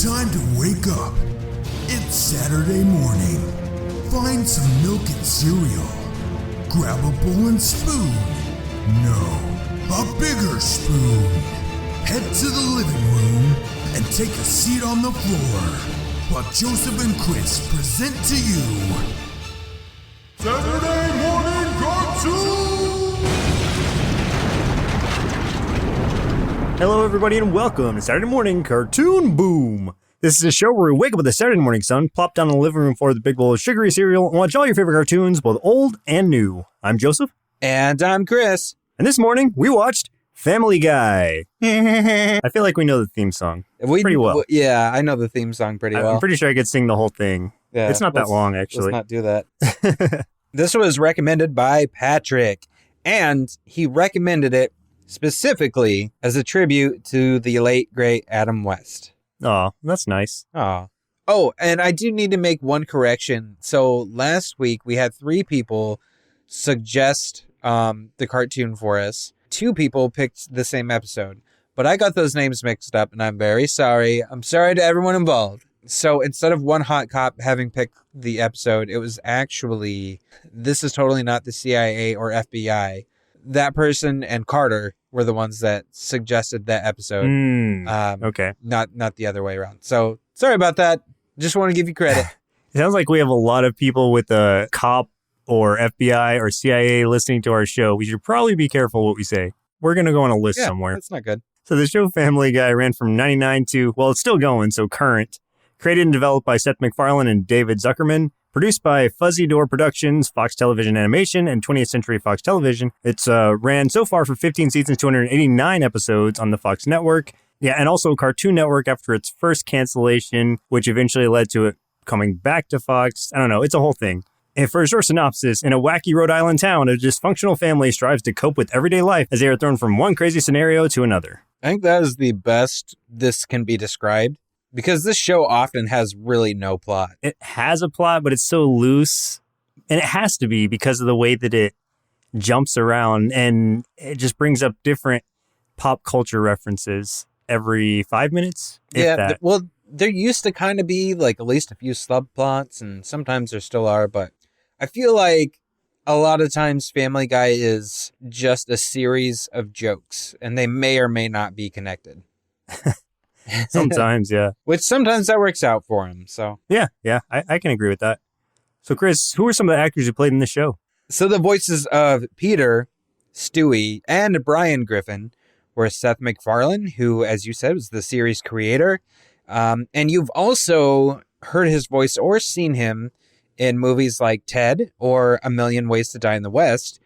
time to wake up. It's Saturday morning. Find some milk and cereal. Grab a bowl and spoon. No, a bigger spoon. Head to the living room and take a seat on the floor while Joseph and Chris present to you Saturday Morning Cartoon! Hello everybody and welcome to Saturday Morning Cartoon Boom! This is a show where we wake up with the Saturday morning sun, plop down in the living room floor with a big bowl of sugary cereal, and watch all your favorite cartoons, both old and new. I'm Joseph. And I'm Chris. And this morning, we watched Family Guy. I feel like we know the theme song pretty well. Yeah, I know the theme song pretty well. I'm pretty sure I could sing the whole thing. Yeah, it's not that long, actually. Let's not do that. This was recommended by Patrick, and he recommended it specifically as a tribute to the late, great Adam West. Oh, that's nice. Oh, and I do need to make one correction. So last week, we had 3 people suggest the cartoon for us. 2 people picked the same episode, but I got those names mixed up, and I'm very sorry. I'm sorry to everyone involved. So instead of one hot cop having picked the episode, it was actually, this is totally not the CIA or FBI. That person and Carter were the ones that suggested that episode. Okay. Not the other way around. So sorry about that. Just want to give you credit. It sounds like we have a lot of people with a cop or FBI or CIA listening to our show. We should probably be careful what we say. We're going to go on a list somewhere. That's not good. So the show Family Guy ran from 99 to, well, it's still going, so current. Created and developed by Seth MacFarlane and David Zuckerman. Produced by Fuzzy Door Productions, Fox Television Animation, and 20th Century Fox Television. It's ran so far for 15 seasons, 289 episodes on the Fox network. Yeah, and also Cartoon Network after its first cancellation, which eventually led to it coming back to Fox. I don't know, it's a whole thing. And for a short synopsis, in a wacky Rhode Island town, a dysfunctional family strives to cope with everyday life as they are thrown from one crazy scenario to another. I think that is the best this can be described. Because this show often has really no plot. It has a plot, but it's so loose. And it has to be because of the way that it jumps around. And it just brings up different pop culture references every 5 minutes. Yeah, well, there used to kind of be like at least a few subplots. And sometimes there still are. But I feel like a lot of times Family Guy is just a series of jokes. And they may or may not be connected. Sometimes, yeah. Which sometimes that works out for him, so. Yeah, I can agree with that. So, Chris, who are some of the actors who played in the show? So the voices of Peter, Stewie, and Brian Griffin were Seth MacFarlane, who, as you said, was the series creator. And you've also heard his voice or seen him in movies like Ted or A Million Ways to Die in the West.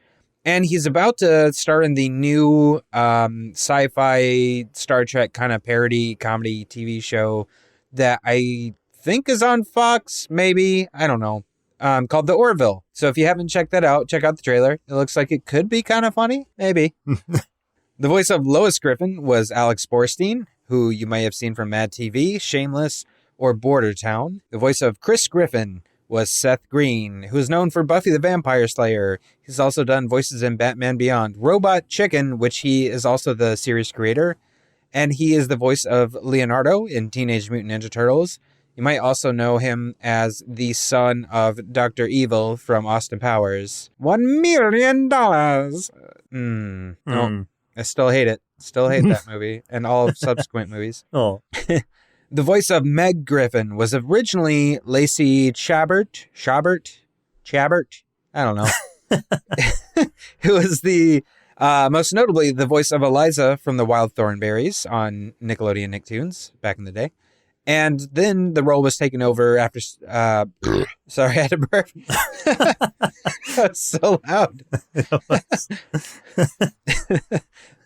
And he's about to star in the new sci-fi Star Trek kind of parody comedy TV show that I think is on Fox, maybe. I don't know. Called The Orville. So if you haven't checked that out, check out the trailer. It looks like it could be kind of funny. Maybe. The voice of Lois Griffin was Alex Borstein, who you may have seen from Mad TV, Shameless, or Border Town. The voice of Chris Griffin was Seth Green, who is known for Buffy the Vampire Slayer. He's also done voices in Batman Beyond, Robot Chicken, which he is also the series creator, and he is the voice of Leonardo in Teenage Mutant Ninja Turtles. You might also know him as the son of Dr. Evil from Austin Powers. $1 million! No, I still hate it. Still hate that movie and all subsequent movies. Oh. The voice of Meg Griffin was originally Lacey Chabert, I don't know, who was the most notably the voice of Eliza from the Wild Thornberrys on Nickelodeon Nicktoons back in the day. And then the role was taken over after, sorry, I had to burp. That's so loud.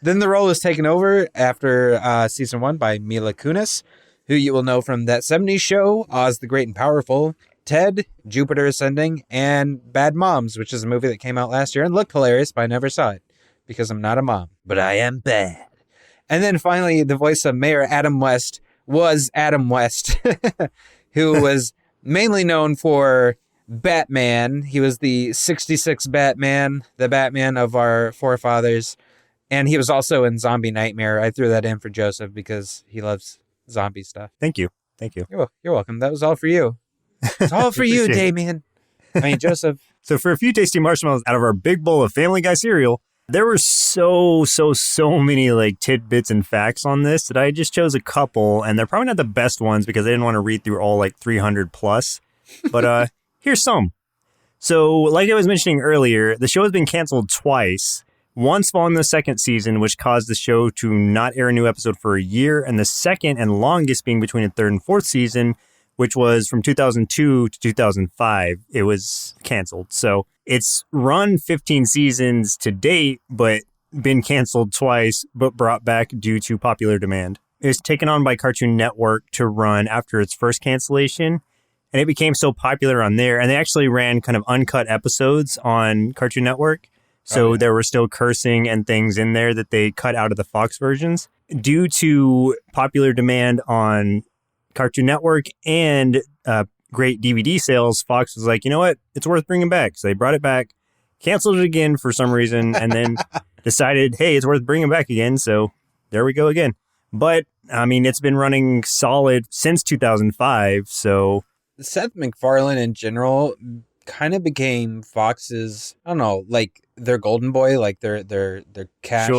Then the role was taken over after season 1 by Mila Kunis, who you will know from That 70s Show, Oz the Great and Powerful, Ted, Jupiter Ascending, and Bad Moms, which is a movie that came out last year and looked hilarious, but I never saw it because I'm not a mom, but I am bad. And then finally, the voice of Mayor Adam West was Adam West, who was mainly known for Batman. He was the 66 Batman, the Batman of our forefathers. And he was also in Zombie Nightmare. I threw that in for Joseph because he loves zombie stuff. Thank you. Thank you. You're welcome. That was all for you. It's all for you, Damien. Joseph. So for a few tasty marshmallows out of our big bowl of Family Guy cereal, there were so many like tidbits and facts on this that I just chose a couple, and they're probably not the best ones because I didn't want to read through all like 300 plus. But here's some. So like I was mentioning earlier, the show has been canceled twice. Once following the second season, which caused the show to not air a new episode for a year, and the second and longest being between the third and fourth season, which was from 2002 to 2005. It was canceled. So it's run 15 seasons to date, but been canceled twice, but brought back due to popular demand. It was taken on by Cartoon Network to run after its first cancellation, and it became so popular on there. And they actually ran kind of uncut episodes on Cartoon Network. So there were still cursing and things in there that they cut out of the Fox versions. Due to popular demand on Cartoon Network and great DVD sales, Fox was like, you know what? It's worth bringing back. So they brought it back, canceled it again for some reason, and then decided, hey, it's worth bringing back again. So there we go again. But, I mean, it's been running solid since 2005. So Seth MacFarlane in general kind of became Fox's, I don't know, like their golden boy, like their cash,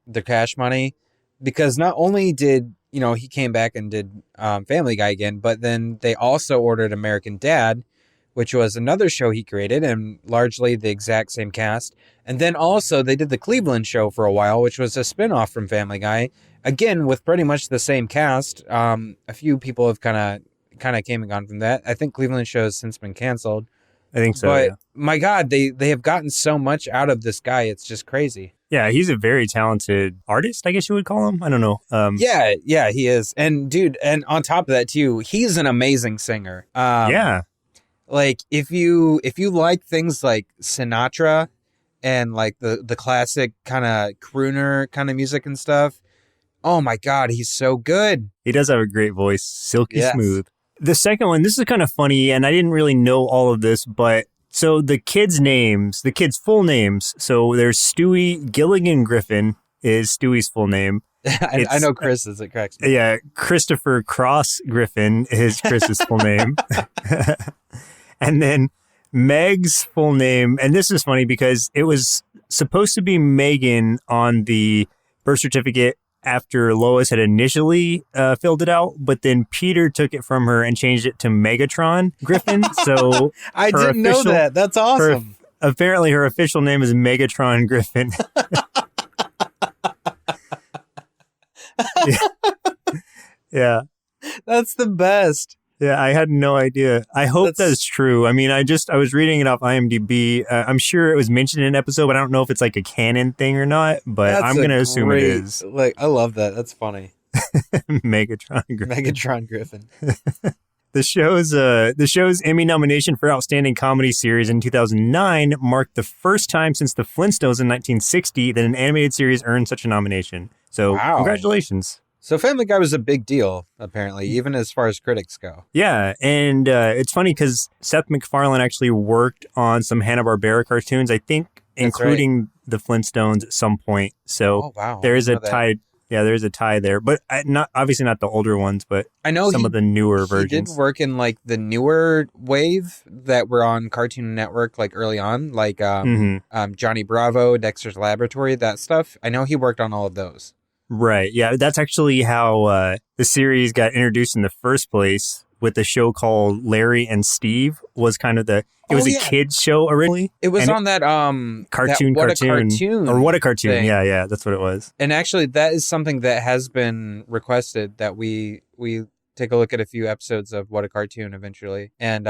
their cash money. Because not only did, he came back and did Family Guy again, but then they also ordered American Dad, which was another show he created and largely the exact same cast. And then also they did the Cleveland Show for a while, which was a spinoff from Family Guy, again with pretty much the same cast. A few people have kind of came and gone from that. I think Cleveland Show has since been canceled. I think so. But my God, they have gotten so much out of this guy. It's just crazy. Yeah, he's a very talented artist, I guess you would call him. I don't know. Yeah, he is. And dude, and on top of that too, he's an amazing singer. Yeah. Like if you like things like Sinatra and like the classic kind of crooner kind of music and stuff, oh my God, he's so good. He does have a great voice, silky smooth. The second one, this is kind of funny, and I didn't really know all of this, but so the kids' full names. So there's Stewie Gilligan Griffin is Stewie's full name. I know Chris's, it cracks me. Yeah, Christopher Cross Griffin is Chris's full name. And then Meg's full name, and this is funny because it was supposed to be Megan on the birth certificate after Lois had initially filled it out, but then Peter took it from her and changed it to Megatron Griffin. So I didn't know that. That's awesome. Apparently her official name is Megatron Griffin. Yeah. That's the best. Yeah, I had no idea. I hope that's true. I mean, I was reading it off IMDb. I'm sure it was mentioned in an episode, but I don't know if it's like a canon thing or not, but I'm going to assume it is. Like, I love that. That's funny. Megatron Griffin. Megatron Griffin. The show's Emmy nomination for Outstanding Comedy Series in 2009 marked the first time since The Flintstones in 1960 that an animated series earned such a nomination. So, Congratulations. So Family Guy was a big deal, apparently, even as far as critics go. Yeah, and it's funny because Seth MacFarlane actually worked on some Hanna-Barbera cartoons, I think, including The Flintstones at some point. So there is a tie. Yeah, there is a tie there, but not obviously not the older ones, but I know some of the newer versions. He did work in like the newer wave that were on Cartoon Network, like early on, like Johnny Bravo, Dexter's Laboratory, that stuff. I know he worked on all of those. Right. Yeah, that's actually how the series got introduced in the first place with the show called Larry and Steve was kind of a kid's show originally. It was on that cartoon What a Cartoon or What a Cartoon. thing. Yeah, that's what it was. And actually that is something that has been requested that we take a look at a few episodes of What a Cartoon eventually. And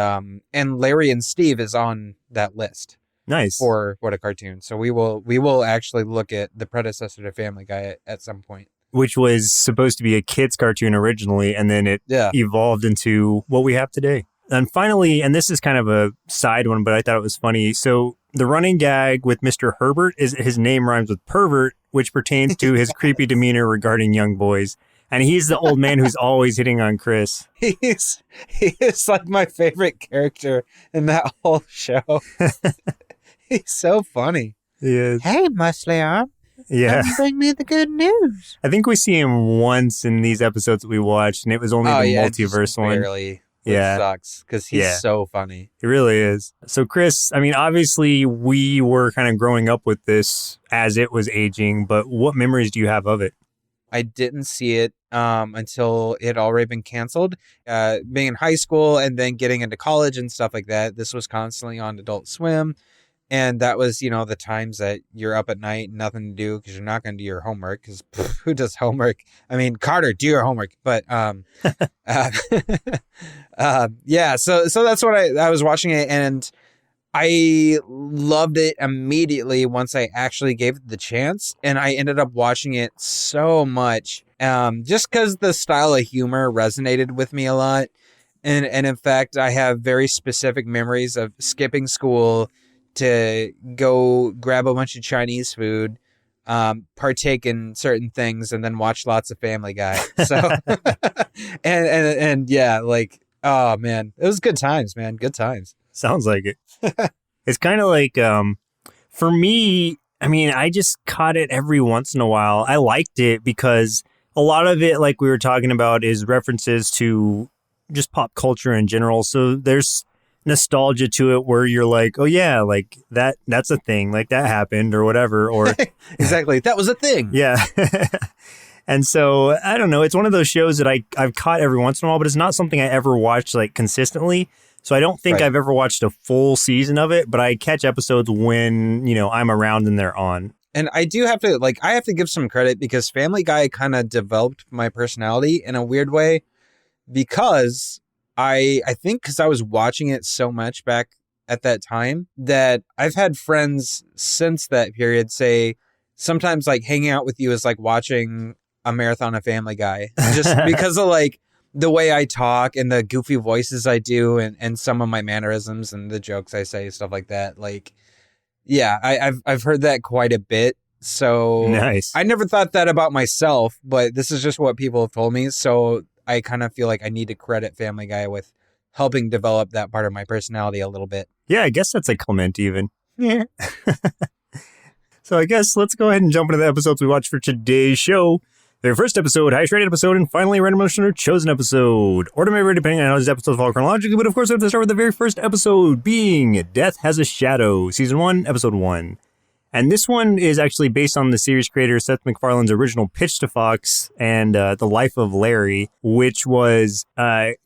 Larry and Steve is on that list. Nice. For What a Cartoon. So we will actually look at the predecessor to Family Guy at some point. Which was supposed to be a kid's cartoon originally, and then it evolved into what we have today. And finally, and this is kind of a side one, but I thought it was funny. So the running gag with Mr. Herbert is his name rhymes with pervert, which pertains to his creepy demeanor regarding young boys. And he's the old man who's always hitting on Chris. He is like my favorite character in that whole show. He's so funny. He is. Hey, muscly arm. Yeah. Bring me the good news. I think we see him once in these episodes that we watched, and it was only the multiverse one. Barely. Yeah. Which sucks, because he's so funny. He really is. So, Chris, I mean, obviously we were kind of growing up with this as it was aging, but what memories do you have of it? I didn't see it until it had already been canceled. Being in high school and then getting into college and stuff like that, this was constantly on Adult Swim. And that was, the times that you're up at night, nothing to do because you're not going to do your homework. Because who does homework? I mean, Carter, do your homework. But yeah, so that's what I was watching it, and I loved it immediately once I actually gave it the chance. And I ended up watching it so much just because the style of humor resonated with me a lot. And in fact, I have very specific memories of skipping school to go grab a bunch of Chinese food, partake in certain things, and then watch lots of Family Guy. So, and yeah, like, oh man, it was good times, man. Good times. Sounds like it. It's kind of like, for me, I mean, I just caught it every once in a while. I liked it because a lot of it, like we were talking about, is references to just pop culture in general. So there's nostalgia to it where you're like, oh yeah, like that's a thing, like that happened or whatever, or exactly, that was a thing. Yeah. And so I don't know, it's one of those shows that I've caught every once in a while, but it's not something I ever watched like consistently. So I don't think I've ever watched a full season of it, but I catch episodes when, I'm around and they're on. And I do have to, I have to give some credit because Family Guy kind of developed my personality in a weird way, because I think because I was watching it so much back at that time that I've had friends since that period say sometimes like hanging out with you is like watching a marathon of Family Guy, just because of like the way I talk and the goofy voices I do and some of my mannerisms and the jokes I say, stuff like that. Like, yeah, I've heard that quite a bit. So nice. I never thought that about myself, but this is just what people have told me. So I kind of feel like I need to credit Family Guy with helping develop that part of my personality a little bit. Yeah, I guess that's a compliment even. Yeah. So I guess let's go ahead and jump into the episodes we watched for today's show. Their first episode, highest rated episode, and finally random listener chosen episode. Order may vary depending on how these episodes fall chronologically, but of course we have to start with the very first episode, being Death Has a Shadow, Season 1, Episode 1. And this one is actually based on the series creator Seth MacFarlane's original pitch to Fox and The Life of Larry, which was which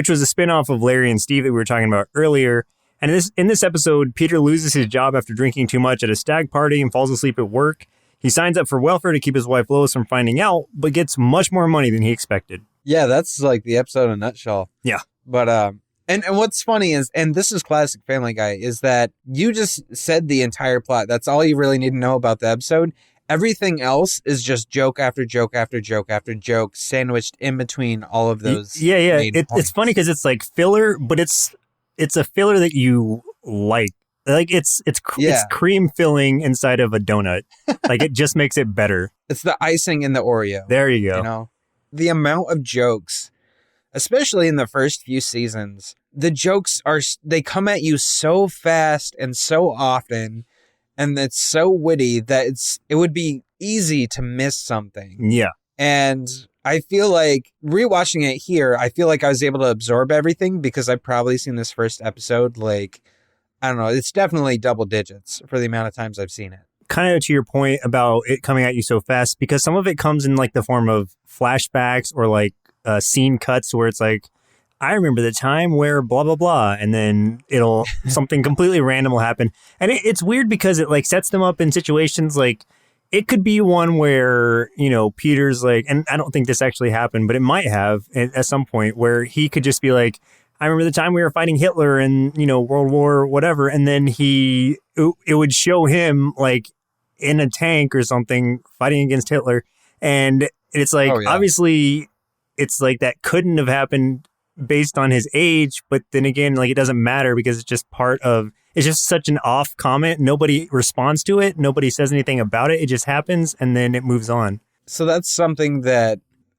was a spinoff of Larry and Steve that we were talking about earlier. And in this episode, Peter loses his job after drinking too much at a stag party and falls asleep at work. He signs up for welfare to keep his wife Lois from finding out, but gets much more money than he expected. Yeah, that's like the episode in a nutshell. Yeah. But and what's funny is, and this is classic Family Guy, is that you just said the entire plot. That's all you really need to know about the episode. Everything else is just joke after joke after joke after joke sandwiched in between all of those. Yeah. It's funny because it's like filler, but it's a filler that you like. Like it's cream filling inside of a donut. Like it just makes it better. It's the icing in the Oreo. There you go. The amount of jokes, especially in the first few seasons, the jokes they come at you so fast and so often, and it's so witty that it would be easy to miss something. Yeah. And I feel like rewatching it here, I feel like I was able to absorb everything because I've probably seen this first episode like, I don't know, it's definitely double digits for the amount of times I've seen it. Kind of to your point about it coming at you so fast, because some of it comes in like the form of flashbacks or like scene cuts where it's like, I remember the time where blah, blah, blah. And then something completely random will happen. And it's weird because it like sets them up in situations like it could be one where, Peter's like, and I don't think this actually happened, but it might have at some point where he could just be like, I remember the time we were fighting Hitler in, World War whatever. And then it would show him like in a tank or something fighting against Hitler. And it's like, obviously it's like that couldn't have happened based on his age. But then again, like it doesn't matter because it's just it's just such an off comment. Nobody responds to it. Nobody says anything about it. It just happens and then it moves on. So that's something that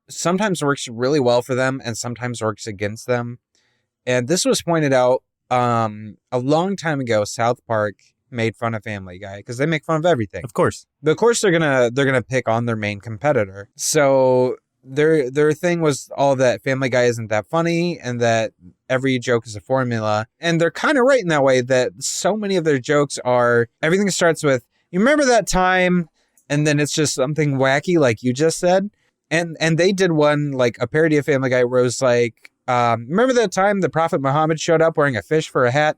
sometimes works really well for them and sometimes works against them. And this was pointed out a long time ago. South Park made fun of Family Guy because they make fun of everything. Of course. But of course they're gonna pick on their main competitor. So their thing was all that Family Guy isn't that funny and that every joke is a formula. And they're kind of right in that way that so many of their jokes are, everything starts with, you remember that time? And then it's just something wacky like you just said. And they did one, like a parody of Family Guy where it was like, remember that time the Prophet Muhammad showed up wearing a fish for a hat?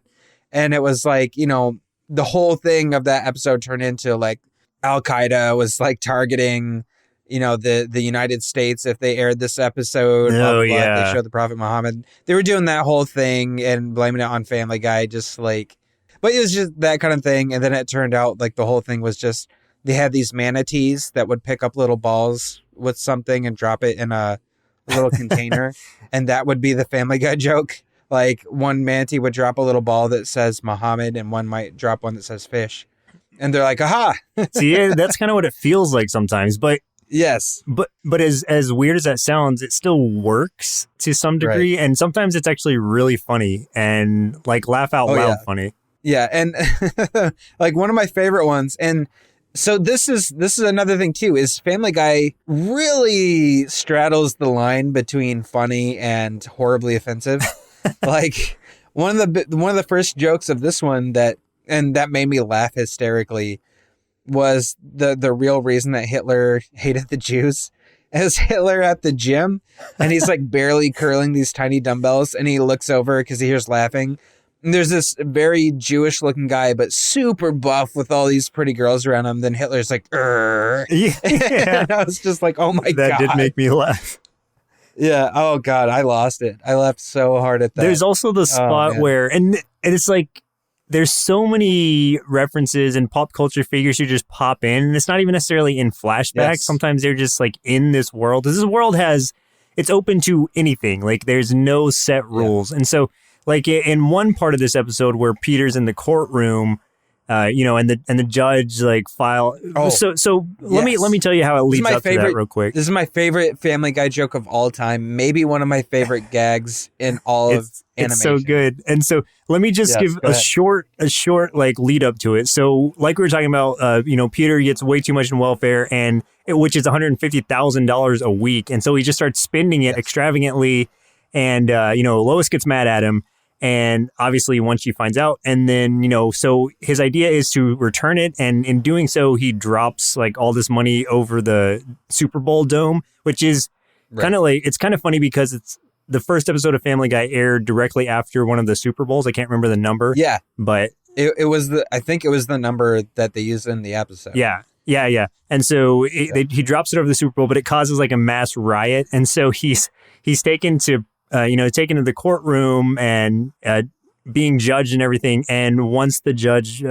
And it was like, you know, the whole thing of that episode turned into like Al-Qaeda was like targeting, you know, the United States if they aired this episode. Yeah. They showed the Prophet Muhammad. They were doing that whole thing and blaming it on Family Guy, just like, but it was just that kind of thing. And then it turned out like the whole thing was just, they had these manatees that would pick up little balls with something and drop it in a little container. And that would be the Family Guy joke. Like one manatee would drop a little ball that says Muhammad and one might drop one that says fish. And they're like, aha. See, yeah, that's kind of what it feels like sometimes. But yes. But as weird as that sounds, it still works to some degree. Right. And sometimes it's actually really funny and like laugh out loud funny. Yeah. And like one of my favorite ones. And so this is another thing too, is Family Guy really straddles the line between funny and horribly offensive. Like one of the first jokes of this one that made me laugh hysterically was the real reason that Hitler hated the Jews. As Hitler at the gym and he's like barely curling these tiny dumbbells and he looks over because he hears laughing. And there's this very Jewish looking guy, but super buff with all these pretty girls around him. Then Hitler's like, yeah. And I was just like, oh my God. That did make me laugh. Yeah. Oh God. I lost it. I laughed so hard at that. There's also the spot where, and it's like, there's so many references and pop culture figures who just pop in. And it's not even necessarily in flashbacks. Yes. Sometimes they're just like in this world. This world it's open to anything. Like there's no set rules. Yeah. And so like in one part of this episode where Peter's in the courtroom, you know, and the judge like file. Oh, so let me tell you how it leads up to that real quick. This is my favorite Family Guy joke of all time. Maybe one of my favorite gags in all of animation. It's so good. And so let me just give a short like lead up to it. So like we were talking about, you know, Peter gets way too much in welfare which is $150,000 a week. And so he just starts spending it extravagantly. And, you know, Lois gets mad at him. And obviously once she finds out, and then, you know, so his idea is to return it. And in doing so, he drops like all this money over the Super Bowl dome, which is kind of like, it's kind of funny because it's the first episode of Family Guy aired directly after one of the Super Bowls. I can't remember the number. Yeah. But it was I think it was the number that they used in the episode. Yeah. And so he drops it over the Super Bowl, but it causes like a mass riot. And so he's taken to, taken to the courtroom and being judged and everything. And once the judge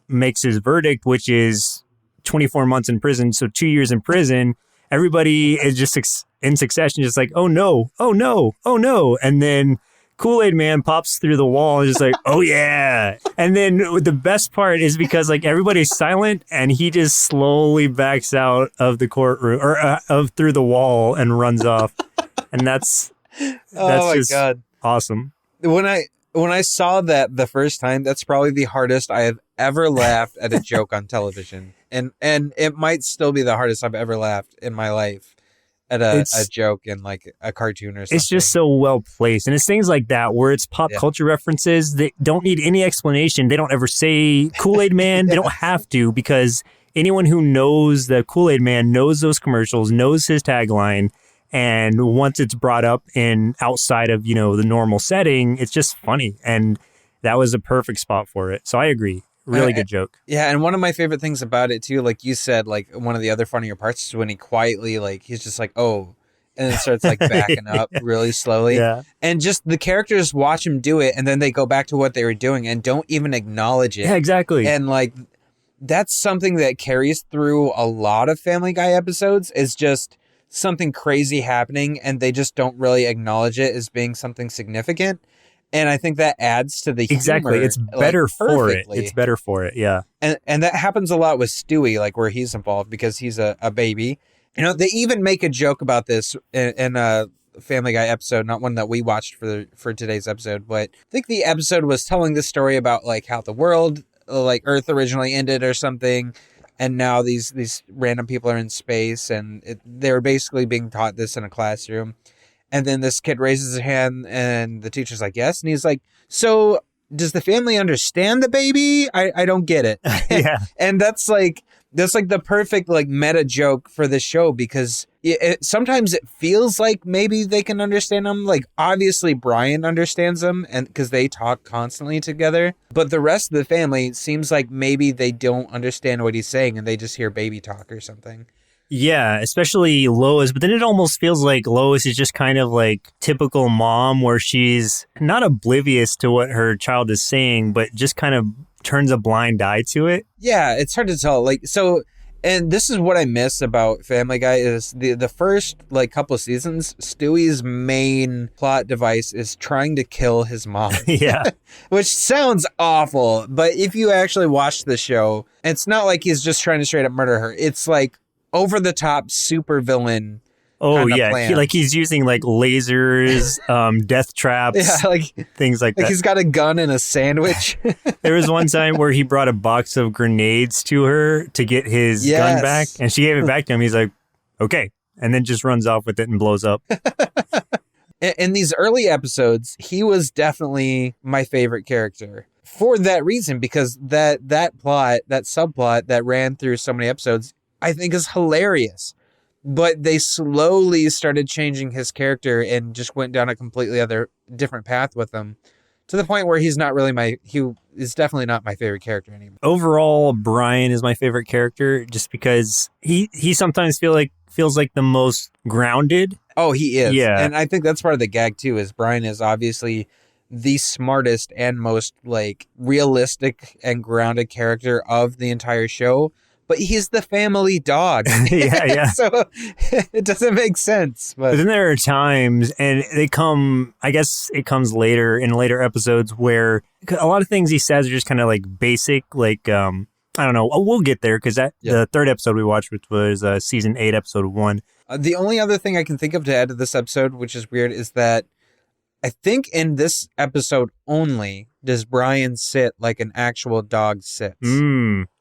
makes his verdict, which is 24 months in prison, so 2 years in prison, everybody is just in succession, just like, oh no. And then Kool-Aid Man pops through the wall and just like, oh yeah. And then the best part is because like everybody's silent and he just slowly backs out of the courtroom or through the wall and runs off. And that's just God. Awesome. When I saw that the first time, that's probably the hardest I have ever laughed at a joke on television. And it might still be the hardest I've ever laughed in my life at a joke in like a cartoon or something. It's just so well placed. And it's things like that where it's pop culture references that don't need any explanation. They don't ever say Kool-Aid Man. They don't have to, because anyone who knows the Kool-Aid Man knows those commercials, knows his tagline. And once it's brought up in outside of, you know, the normal setting, it's just funny. And that was a perfect spot for it. So I agree. Really good joke. Yeah. And one of my favorite things about it too, like you said, like one of the other funnier parts is when he quietly, like, he's just like, oh, and then starts like backing up really slowly. Yeah. And just the characters watch him do it. And then they go back to what they were doing and don't even acknowledge it. Yeah, exactly. And like, that's something that carries through a lot of Family Guy episodes, is just something crazy happening and they just don't really acknowledge it as being something significant. And I think that adds to the humor. Exactly. It's better for it. It's better for it. Yeah. And that happens a lot with Stewie, like where he's involved because he's a baby. You know, they even make a joke about this in a Family Guy episode, not one that we watched for today's episode, but I think the episode was telling the story about like how the world like Earth originally ended or something, and now these random people are in space, and they're basically being taught this in a classroom. And then this kid raises his hand, and the teacher's like, yes. And he's like, so does the family understand the baby? I don't get it. Yeah. And that's like the perfect like meta joke for this show, because sometimes it feels like maybe they can understand them. Like obviously Brian understands them, and because they talk constantly together, but the rest of the family seems like maybe they don't understand what he's saying and they just hear baby talk or something. Yeah, especially Lois, but then it almost feels like Lois is just kind of like typical mom, where she's not oblivious to what her child is saying, but just kind of turns a blind eye to it. Yeah, it's hard to tell. Like, so, and this is what I miss about Family Guy is the first like couple of seasons, Stewie's main plot device is trying to kill his mom. Yeah. Which sounds awful, but if you actually watch the show, it's not like he's just trying to straight up murder her. It's like over the top super villain. Oh yeah, he's using like lasers, death traps, yeah, like things like that. He's got a gun and a sandwich. There was one time where he brought a box of grenades to her to get his gun back, and she gave it back to him. He's like, "Okay," and then just runs off with it and blows up. In these early episodes, he was definitely my favorite character for that reason, because that subplot that ran through so many episodes, I think is hilarious. But they slowly started changing his character and just went down a completely different path with him, to the point where he is definitely not my favorite character anymore. Overall, Brian is my favorite character just because he sometimes feels like the most grounded. Oh, he is. Yeah. And I think that's part of the gag too, is Brian is obviously the smartest and most like realistic and grounded character of the entire show. But he's the family dog. Yeah. So it doesn't make sense. But then there are times, and it comes later in later episodes, where a lot of things he says are just kind of like basic, like, I don't know. We'll get there, because the third episode we watched, which was season 8, episode 1. The only other thing I can think of to add to this episode, which is weird, is that I think in this episode only does Brian sit like an actual dog sits.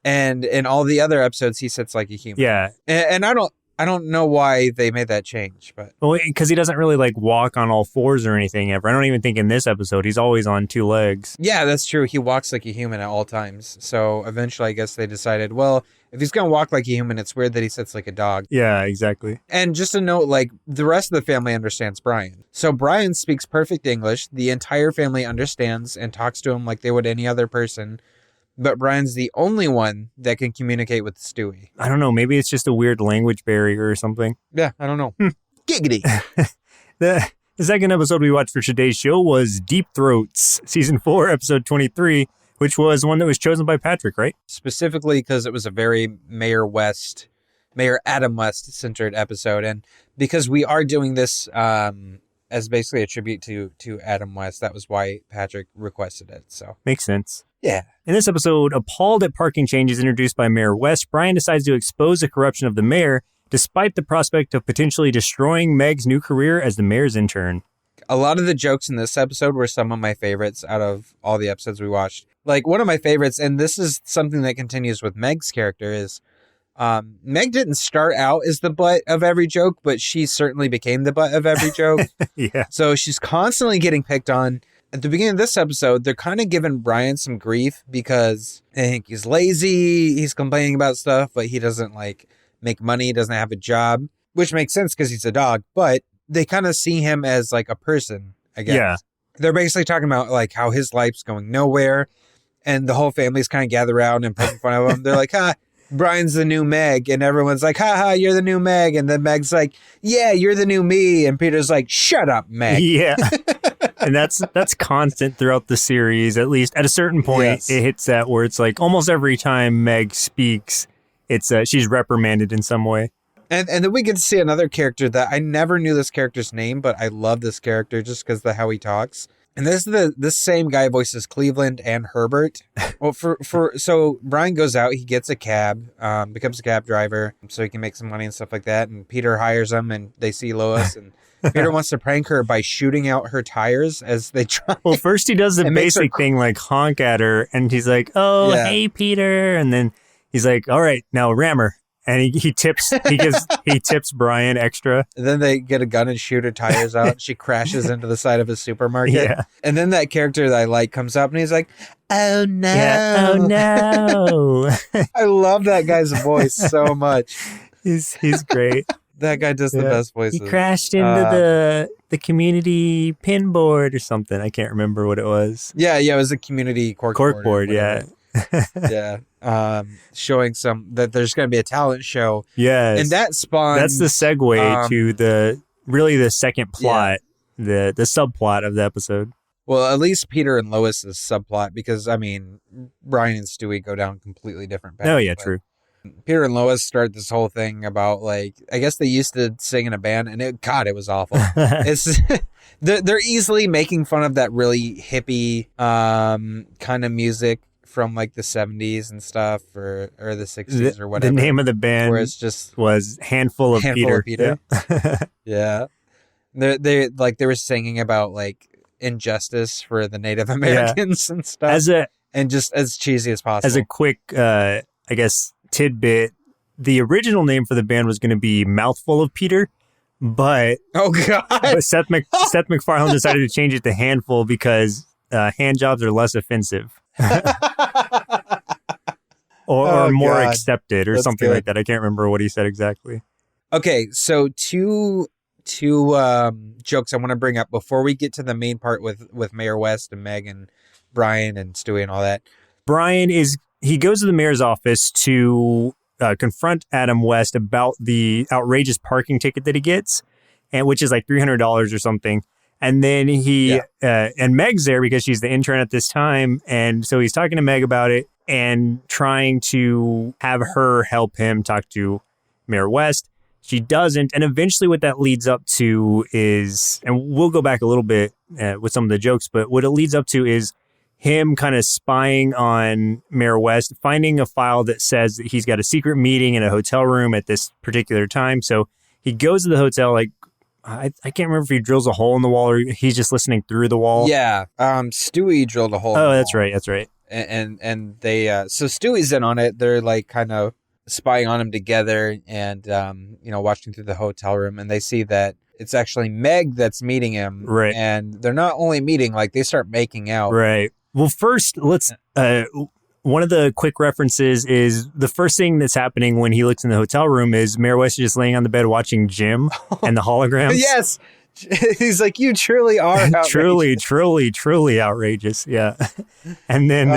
And in all the other episodes, he sits like a human. Yeah. And I don't know why they made that change, but because he doesn't really like walk on all fours or anything ever. I don't even think in this episode he's always on 2 legs. Yeah, that's true. He walks like a human at all times. So eventually, I guess they decided, well, if he's gonna walk like a human, it's weird that he sits like a dog. Yeah, exactly. And just a note, like the rest of the family understands Brian. So Brian speaks perfect English. The entire family understands and talks to him like they would any other person. But Brian's the only one that can communicate with Stewie. I don't know. Maybe it's just a weird language barrier or something. Yeah, I don't know. Giggity. The second episode we watched for today's show was Deep Throats, season 4, episode 23, which was one that was chosen by Patrick, right? Specifically because it was a very Mayor Adam West centered episode. And because we are doing this as basically a tribute to Adam West, that was why Patrick requested it. So makes sense. Yeah. In this episode, appalled at parking changes introduced by Mayor West, Brian decides to expose the corruption of the mayor, despite the prospect of potentially destroying Meg's new career as the mayor's intern. A lot of the jokes in this episode were some of my favorites out of all the episodes we watched. Like, one of my favorites, and this is something that continues with Meg's character, is Meg didn't start out as the butt of every joke, but she certainly became the butt of every joke. Yeah. So she's constantly getting picked on. At the beginning of this episode, they're kind of giving Brian some grief because they think he's lazy, he's complaining about stuff, but he doesn't like make money, doesn't have a job, which makes sense because he's a dog, but they kind of see him as like a person, I guess. Yeah. They're basically talking about like how his life's going nowhere, and the whole family's kind of gather around and poking fun of him. They're like, Brian's the new Meg, and everyone's like, you're the new Meg, and then Meg's like, yeah, you're the new me, and Peter's like, shut up, Meg. Yeah. And that's constant throughout the series. At least at a certain point, It hits that where it's like almost every time Meg speaks, it's she's reprimanded in some way. And then we get to see another character that I never knew this character's name, but I love this character just because of how he talks. And this same guy voices Cleveland and Herbert. Well, so Brian goes out, he gets a cab, becomes a cab driver, so he can make some money and stuff like that. And Peter hires him, and they see Lois, and Peter wants to prank her by shooting out her tires as they try. Well, first he does the basic thing, like honk at her, and he's like, "Oh, hey, Peter," and then he's like, "All right, now ram her." And he tips Brian extra. And then they get a gun and shoot her tires out. She crashes into the side of a supermarket. Yeah. And then that character that I like comes up and he's like, "Oh no. Yeah. Oh no." I love that guy's voice so much. He's great. That guy does the best voices. He crashed into the community pin board or something. I can't remember what it was. Yeah, it was a community cork board, yeah. Yeah. Showing that there's going to be a talent show. Yes. And that spawns... That's the segue to the second plot, the subplot of the episode. Well, at least Peter and Lois's subplot, because, I mean, Brian and Stewie go down completely different paths. Oh, yeah, true. Peter and Lois start this whole thing about, like, I guess they used to sing in a band, and it was awful. It's they're easily making fun of that really hippie kind of music from like the 70s and stuff, or the 60s or whatever. The name of the band was Handful of Peter. Yeah. They were singing about like injustice for the Native Americans and stuff. And just as cheesy as possible. As a quick, I guess, tidbit, the original name for the band was going to be Mouthful of Peter, but Seth MacFarlane decided to change it to Handful because hand jobs are less offensive. or more accepted or something like that. I can't remember what he said exactly. Okay, so two jokes I want to bring up before we get to the main part with Mayor West and Meg and Brian and Stewie and all that. Brian he goes to the mayor's office to confront Adam West about the outrageous parking ticket that he gets, and which is like $300 or something. And then and Meg's there because she's the intern at this time. And so he's talking to Meg about it and trying to have her help him talk to Mayor West. She doesn't. And eventually what that leads up to is, and we'll go back a little bit with some of the jokes, but what it leads up to is him kind of spying on Mayor West, finding a file that says that he's got a secret meeting in a hotel room at this particular time. So he goes to the hotel, like, I can't remember if he drills a hole in the wall or he's just listening through the wall. Yeah. Stewie drilled a hole in the wall. That's right. And they, so Stewie's in on it. They're like kind of spying on him together and, watching through the hotel room. And they see that it's actually Meg that's meeting him. Right. And they're not only meeting, like they start making out. Right. Well, first, let's, one of the quick references is the first thing that's happening when he looks in the hotel room is Mayor West is just laying on the bed watching Jim and the holograms. Yes. He's like, you truly are outrageous. truly outrageous. Yeah. And then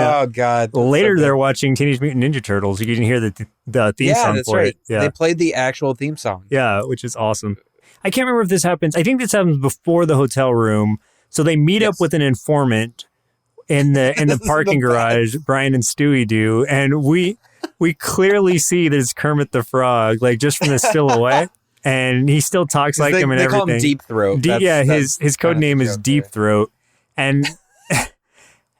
later they're watching Teenage Mutant Ninja Turtles. You can hear the theme song for it. Yeah, they played the actual theme song. Yeah, which is awesome. I can't remember if this happens. I think this happens before the hotel room. So they meet up with an informant in the parking garage. Brian and Stewie do, and we clearly see that it's Kermit the Frog, like just from the silhouette. And he still talks like him and everything. They call him Deep Throat. His code name is Deep Throat. And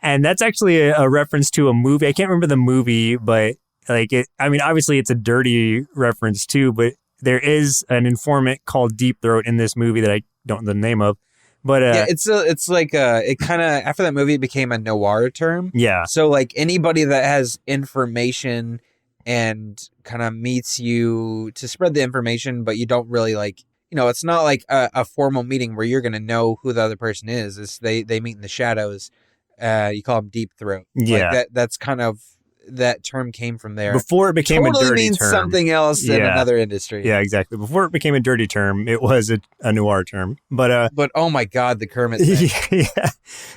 and that's actually a reference to a movie. I can't remember the movie, but obviously it's a dirty reference too, but there is an informant called Deep Throat in this movie that I don't know the name of. But it's like it kind of, after that movie, it became a noir term. Yeah. So like anybody that has information and kind of meets you to spread the information, but you don't really it's not like a formal meeting where you're going to know who the other person is. It's they meet in the shadows. You call them Deep Throat. Yeah. Like that's kind of, that term came from there. Before it became a dirty means term. Something else in another industry. Yeah, exactly. Before it became a dirty term, it was a noir term. But oh my God, the Kermit thing. Yeah.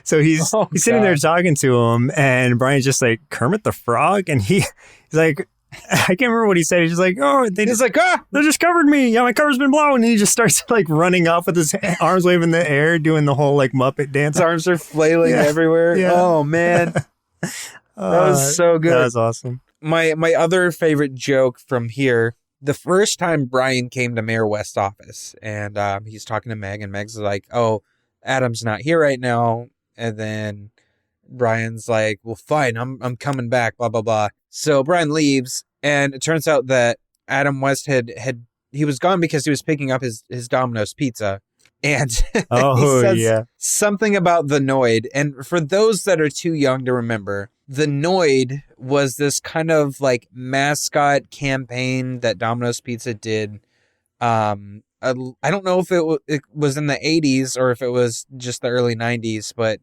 So he's sitting there talking to him, and Brian's just like, Kermit the Frog? And he's like, I can't remember what he said. He's just like, they just covered me. Yeah, my cover's been blown. And he just starts like running off with his arms waving in the air, doing the whole like Muppet dance. His arms are flailing everywhere. Yeah. Oh man. That was so good. That was awesome. My other favorite joke from here, the first time Brian came to Mayor West's office, and he's talking to Meg, and Meg's like, oh, Adam's not here right now. And then Brian's like, well, fine, I'm coming back, blah, blah, blah. So Brian leaves, and it turns out that Adam West he was gone because he was picking up his Domino's pizza. And he Oh, says yeah. something about the Noid. And for those that are too young to remember, the Noid was this kind of like mascot campaign that Domino's Pizza did. I don't know if it was in the 80s or if it was just the early 90s, but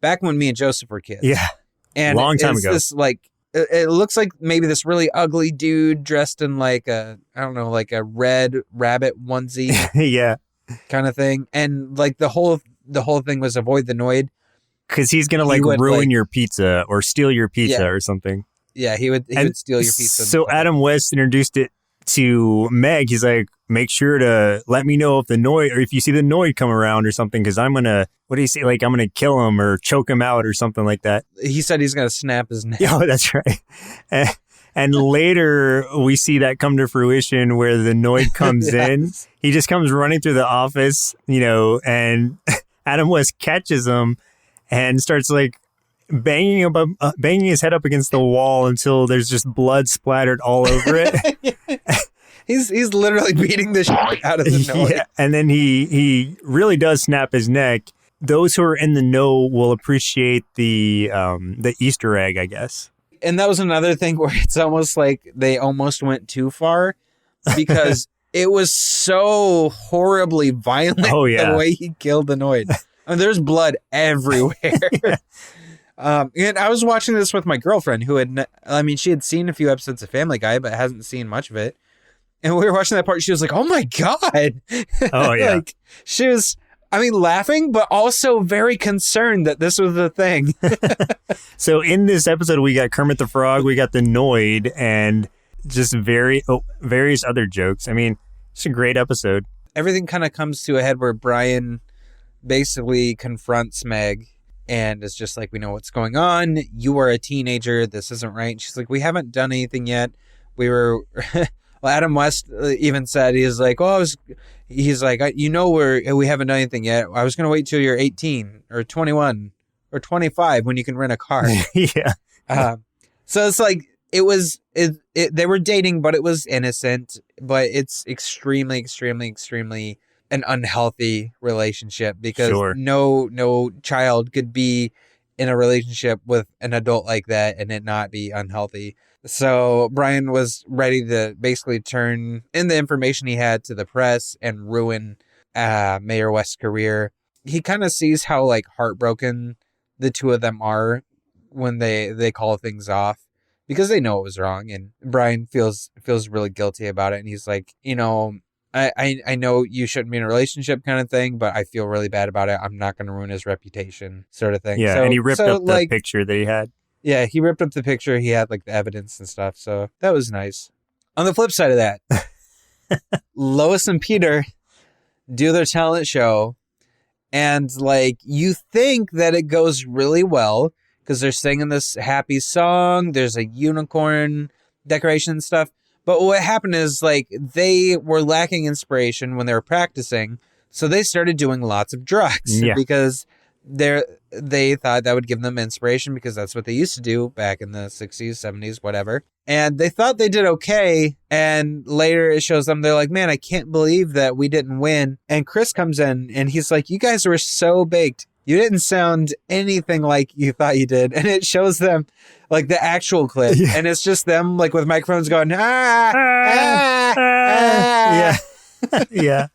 back when me and Joseph were kids. Yeah. And Long time ago. This like it looks like maybe this really ugly dude dressed in like a red rabbit onesie Yeah. kind of thing, and like the whole thing was avoid the Noid Because he's going to like ruin your pizza or steal your pizza or something. Yeah, he would steal your pizza. So Adam West introduced it to Meg. He's like, make sure to let me know if the Noid, or if you see the Noid come around or something, because I'm going to, what do you say? Like, I'm going to kill him or choke him out or something like that. He said he's going to snap his neck. Oh, that's right. And later we see that come to fruition where the Noid comes in. He just comes running through the office, and Adam West catches him and starts like banging his head up against the wall until there's just blood splattered all over it. He's literally beating the shit out of the Noid. Yeah, and then he really does snap his neck. Those who are in the know will appreciate the Easter egg, I guess. And that was another thing where it's almost like they almost went too far because it was so horribly violent the way he killed the Noid. I mean, there's blood everywhere. And I was watching this with my girlfriend who she had seen a few episodes of Family Guy, but hasn't seen much of it. And we were watching that part. She was like, oh my God. Oh, yeah. Like, she was, laughing, but also very concerned that this was the thing. So in this episode, we got Kermit the Frog, we got the Noid, and just various other jokes. I mean, it's a great episode. Everything kind of comes to a head where Brian basically confronts Meg and is just like, we know what's going on. You are a teenager. This isn't right. And she's like, we haven't done anything yet. We were... Well, Adam West even said, he's like, we haven't done anything yet. I was going to wait till you're 18 or 21 or 25 when you can rent a car. Yeah. So it's like, they were dating, but it was innocent, but it's extremely, extremely, extremely an unhealthy relationship because no child could be in a relationship with an adult like that and it not be unhealthy. So Brian was ready to basically turn in the information he had to the press and ruin Mayor West's career. He kind of sees how like heartbroken the two of them are when they call things off because they know it was wrong. And Brian feels really guilty about it. And he's like, I know you shouldn't be in a relationship kind of thing, but I feel really bad about it. I'm not going to ruin his reputation sort of thing. Yeah, and he ripped up the picture that he had. Yeah, he ripped up the picture. He had like the evidence and stuff. So that was nice. On the flip side of that, Lois and Peter do their talent show. And like, you think that it goes really well because they're singing this happy song. There's a unicorn decoration and stuff. But what happened is like they were lacking inspiration when they were practicing. So they started doing lots of drugs because they thought that would give them inspiration because that's what they used to do back in the 60s, 70s, whatever. And they thought they did okay. And later it shows them, they're like, man, I can't believe that we didn't win. And Chris comes in and he's like, you guys were so baked. You didn't sound anything like you thought you did. And it shows them like the actual clip. Yeah. And it's just them like with microphones going, Yeah. Yeah.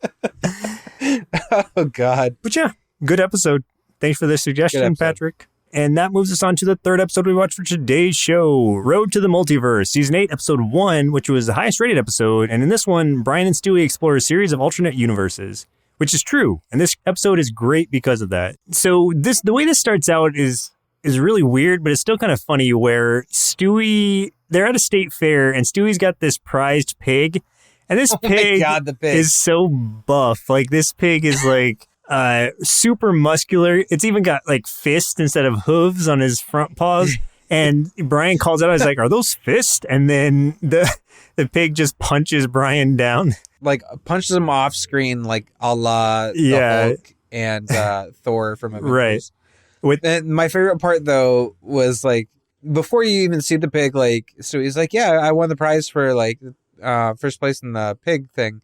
Oh, God. But yeah, good episode. Thanks for the suggestion, Patrick. And that moves us on to the third episode we watched for today's show, Road to the Multiverse, Season 8, Episode 1, which was the highest rated episode. And in this one, Brian and Stewie explore a series of alternate universes, which is true. And this episode is great because of that. So the way this starts out is really weird, but it's still kind of funny where Stewie, they're at a state fair and Stewie's got this prized pig. And this pig is so buff. Like this pig is like... super muscular. It's even got like fists instead of hooves on his front paws. And Brian calls out, he's like, are those fists? And then the pig just punches Brian down. Like punches him off screen like a la the Hulk and Thor from Avengers. Right. And my favorite part though was like before you even see the pig, like so he's like, yeah, I won the prize for like first place in the pig thing.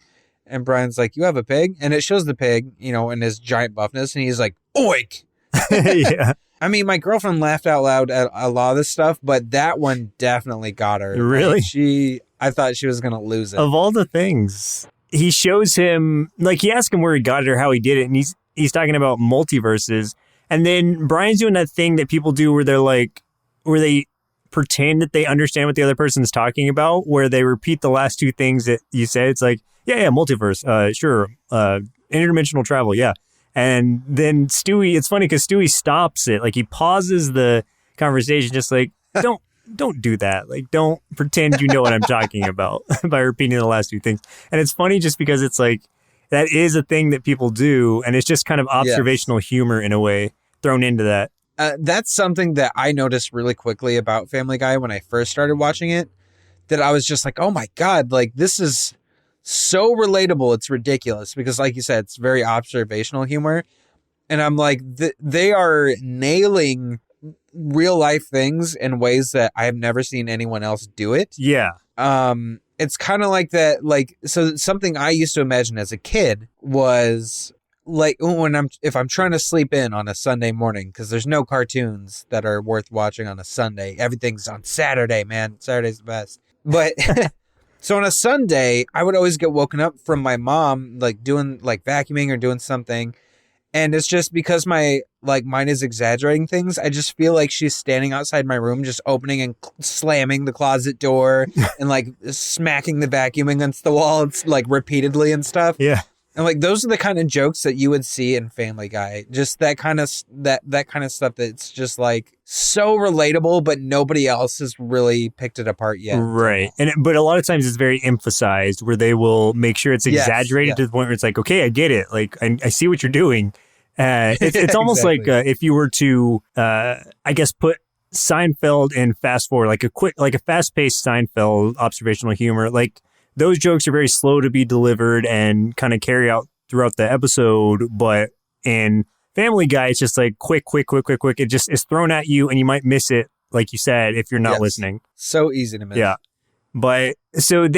And Brian's like, you have a pig? And it shows the pig, in his giant buffness. And he's like, oink. Yeah. I mean, my girlfriend laughed out loud at a lot of this stuff, but that one definitely got her. Really? I thought she was going to lose it. Of all the things, he shows him, like, he asked him where he got it or how he did it. And he's talking about multiverses. And then Brian's doing that thing that people do where they pretend that they understand what the other person's talking about, where they repeat the last two things that you said. It's like, yeah, multiverse, sure, interdimensional travel, yeah. And then Stewie, it's funny because Stewie stops it, like he pauses the conversation, just like, don't do that, like don't pretend you know what I'm talking about by repeating the last two things. And it's funny just because it's like that is a thing that people do, and it's just kind of observational humor in a way thrown into that. That's something that I noticed really quickly about Family Guy when I first started watching it, that I was just like, oh my God, like this is so relatable. It's ridiculous because like you said, it's very observational humor. And I'm like, they are nailing real life things in ways that I've never seen anyone else do it. Yeah. It's kind of like that. Like, so something I used to imagine as a kid was like if I'm trying to sleep in on a Sunday morning, because there's no cartoons that are worth watching on a Sunday. Everything's on Saturday, man. Saturday's the best. But so on a Sunday, I would always get woken up from my mom, like doing like vacuuming or doing something. And it's just because my like mind is exaggerating things. I just feel like she's standing outside my room, just opening and slamming the closet door and like smacking the vacuum against the wall. It's like repeatedly and stuff. Yeah. And like those are the kind of jokes that you would see in Family Guy. Just that kind of that kind of stuff that's just like so relatable, but nobody else has really picked it apart yet. Right. But a lot of times it's very emphasized, where they will make sure it's exaggerated to the point where it's like, okay, I get it. Like I see what you're doing. It's almost Exactly. like if you were to, I guess, put Seinfeld in fast forward, like a fast-paced Seinfeld observational humor, like those jokes are very slow to be delivered and kind of carry out throughout the episode. But in Family Guy, it's just like quick. It just is thrown at you and you might miss it, like you said, if you're not listening. So easy to miss. Yeah. But so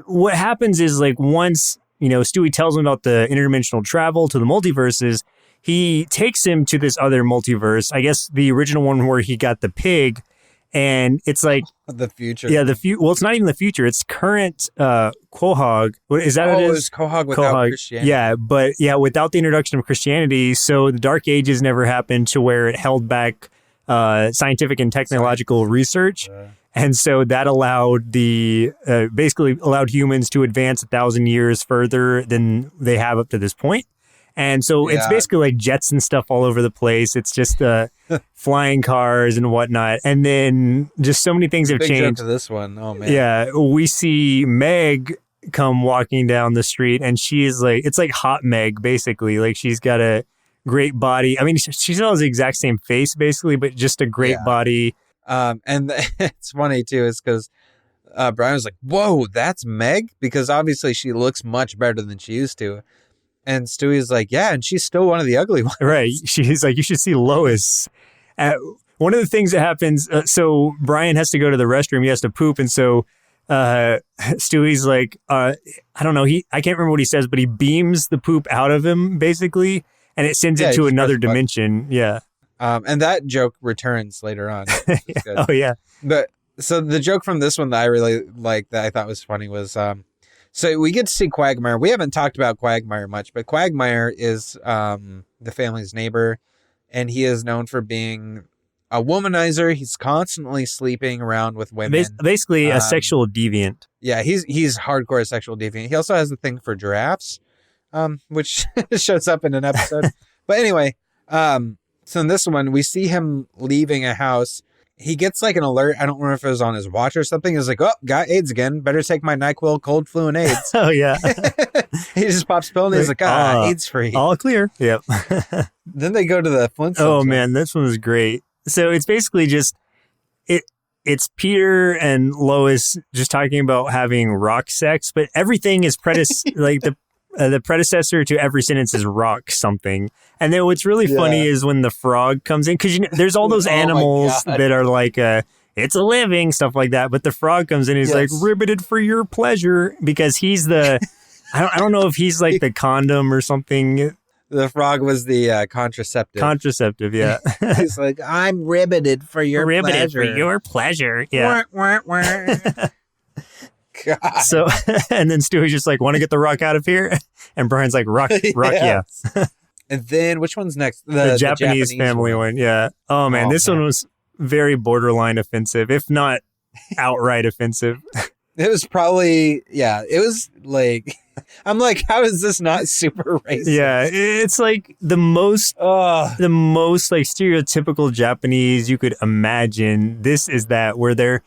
what happens is like once, Stewie tells him about the interdimensional travel to the multiverses, he takes him to this other multiverse, I guess the original one where he got the pig. And it's like the future. Yeah, well, it's not even the future. It's current Quahog. Is that what it is? It's Quahog without Christianity. Yeah, but without the introduction of Christianity, so the Dark Ages never happened, to where it held back scientific and technological research. And so that allowed basically allowed humans to advance 1,000 years further than they have up to this point. And so it's basically like jets and stuff all over the place. It's just flying cars and whatnot. And then just so many things have Big changed. Joke to this one. Oh, man. Yeah. We see Meg come walking down the street, and she is like, it's like hot Meg, basically. Like she's got a great body. I mean, she still has the exact same face, basically, but just a great body. And it's funny, too, is because Brian was like, whoa, that's Meg? Because obviously she looks much better than she used to. And Stewie's like, yeah, and she's still one of the ugly ones. Right. She's like, you should see Lois. One of the things that happens, so Brian has to go to the restroom. He has to poop. And so Stewie's like, I don't know. I can't remember what he says, but he beams the poop out of him, basically. And it sends it to another dimension. Yeah. And that joke returns later on. Oh, yeah. But so the joke from this one that I really liked, that I thought was funny, was... So we get to see Quagmire. We haven't talked about Quagmire much, but Quagmire is the family's neighbor, and he is known for being a womanizer. He's constantly sleeping around with women. Basically a sexual deviant. Yeah, he's hardcore sexual deviant. He also has the thing for giraffes, which shows up in an episode. But anyway, so in this one, we see him leaving a house. He gets like an alert. I don't remember if it was on his watch or something. He's like, oh, got AIDS again. Better take my NyQuil, cold, flu, and AIDS. Oh, yeah. He just pops pill and he's like, AIDS free. All clear. Yep. Then they go to the Flintstones. Oh, man, this one was great. So it's basically just, it's Peter and Lois just talking about having rock sex, but everything is like the predecessor to every sentence is rock something. And then what's really funny is when the frog comes in, because there's all those animals that are like, it's a living, stuff like that. But the frog comes in, he's like, riveted for your pleasure, because he's the, I don't know if he's like the condom or something. The frog was the contraceptive. Contraceptive, yeah. He's like, I'm riveted for your pleasure. For your pleasure, yeah. Wah, wah, wah. God. So, and then Stewie's just like, want to get the rock out of here? And Brian's like, rock, yeah. And then which one's next? The Japanese family one, yeah. Oh man, this one was very borderline offensive, if not outright offensive. It was probably, it was like, I'm like, how is this not super racist? Yeah, it's like the most like stereotypical Japanese you could imagine. This is that where they're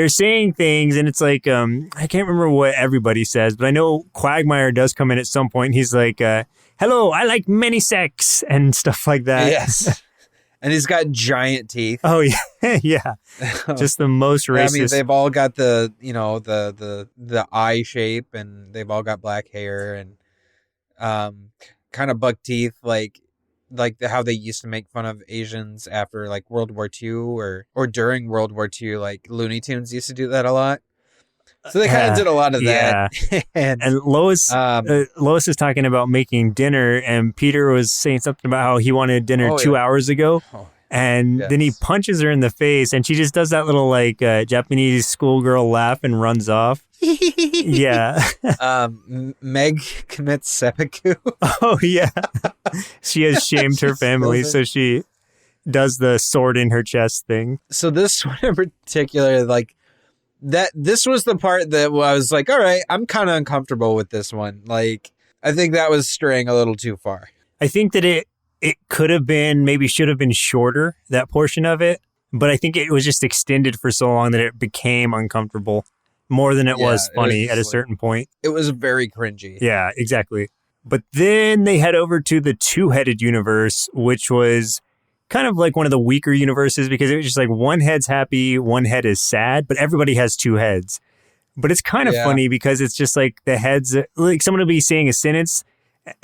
saying things and it's like, I can't remember what everybody says, but I know Quagmire does come in at some point. And he's like, hello, I like many sex and stuff like that. Yes. And he's got giant teeth. Oh yeah, yeah. Just the most racist. I mean, they've all got the the eye shape, and they've all got black hair and kind of buck teeth, like how they used to make fun of Asians after like World War II or during World War II. Like Looney Tunes used to do that a lot. So they kind of did a lot of that. and Lois is talking about making dinner, and Peter was saying something about how he wanted dinner 2 hours ago. And then he punches her in the face, and she just does that little like Japanese schoolgirl laugh and runs off. Yeah. Meg commits seppuku. Oh, yeah. She has shamed her family, so she does the sword in her chest thing. So this one in particular, like, this was the part that I was like, all right, I'm kind of uncomfortable with this one. Like, I think that was straying a little too far. I think that it could have been, maybe should have been shorter, that portion of it. But I think it was just extended for so long that it became uncomfortable more than it was funny at a certain point. It was very cringy. Yeah, exactly. But then they head over to the two-headed universe, which was kind of like one of the weaker universes because it was just like one head's happy, one head is sad, but everybody has two heads. But it's kind of funny because it's just like the heads, like someone will be saying a sentence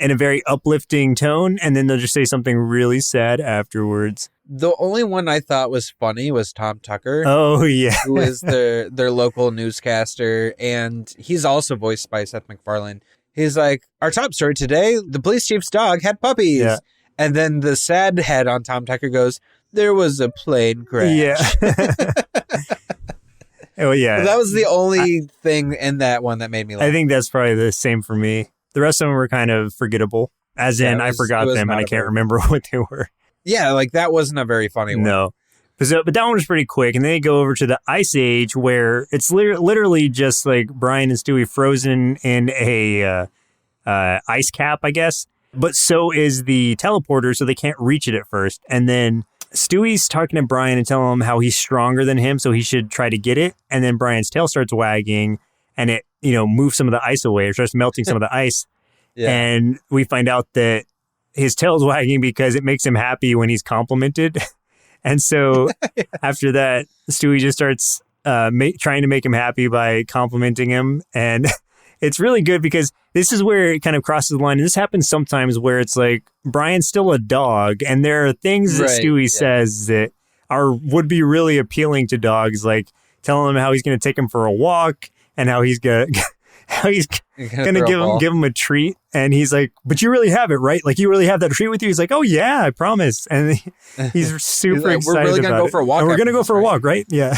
in a very uplifting tone, and then they'll just say something really sad afterwards. The only one I thought was funny was Tom Tucker. Oh, yeah. Who is their local newscaster, and he's also voiced by Seth MacFarlane. He's like, our top story today, the police chief's dog had puppies. Yeah. And then the sad head on Tom Tucker goes, there was a plane crash. Yeah. Oh, yeah. So that was the only thing in that one that made me laugh. I think that's probably the same for me. The rest of them were kind of forgettable. As in, I forgot them and I can't remember what they were. Yeah, like that wasn't a very funny one. No. But that one was pretty quick. And then they go over to the Ice Age where it's literally just like Brian and Stewie frozen in a ice cap, I guess. But so is the teleporter, so they can't reach it at first. And then Stewie's talking to Brian and telling him how he's stronger than him, so he should try to get it. And then Brian's tail starts wagging, and it, moves some of the ice away, or starts melting some of the ice. Yeah. And we find out that his tail's wagging because it makes him happy when he's complimented. And so after that, Stewie just starts trying to make him happy by complimenting him. And it's really good because this is where it kind of crosses the line. And this happens sometimes where it's like Brian's still a dog, and there are things that Stewie says that would be really appealing to dogs, like telling him how he's going to take him for a walk and how he's going to give him a treat. And he's like, but you really have it, right? Like, you really have that treat with you? He's like, oh, yeah, I promise. And he's super excited. We're really going to go for a walk. We're going to go for a walk, right? Yeah.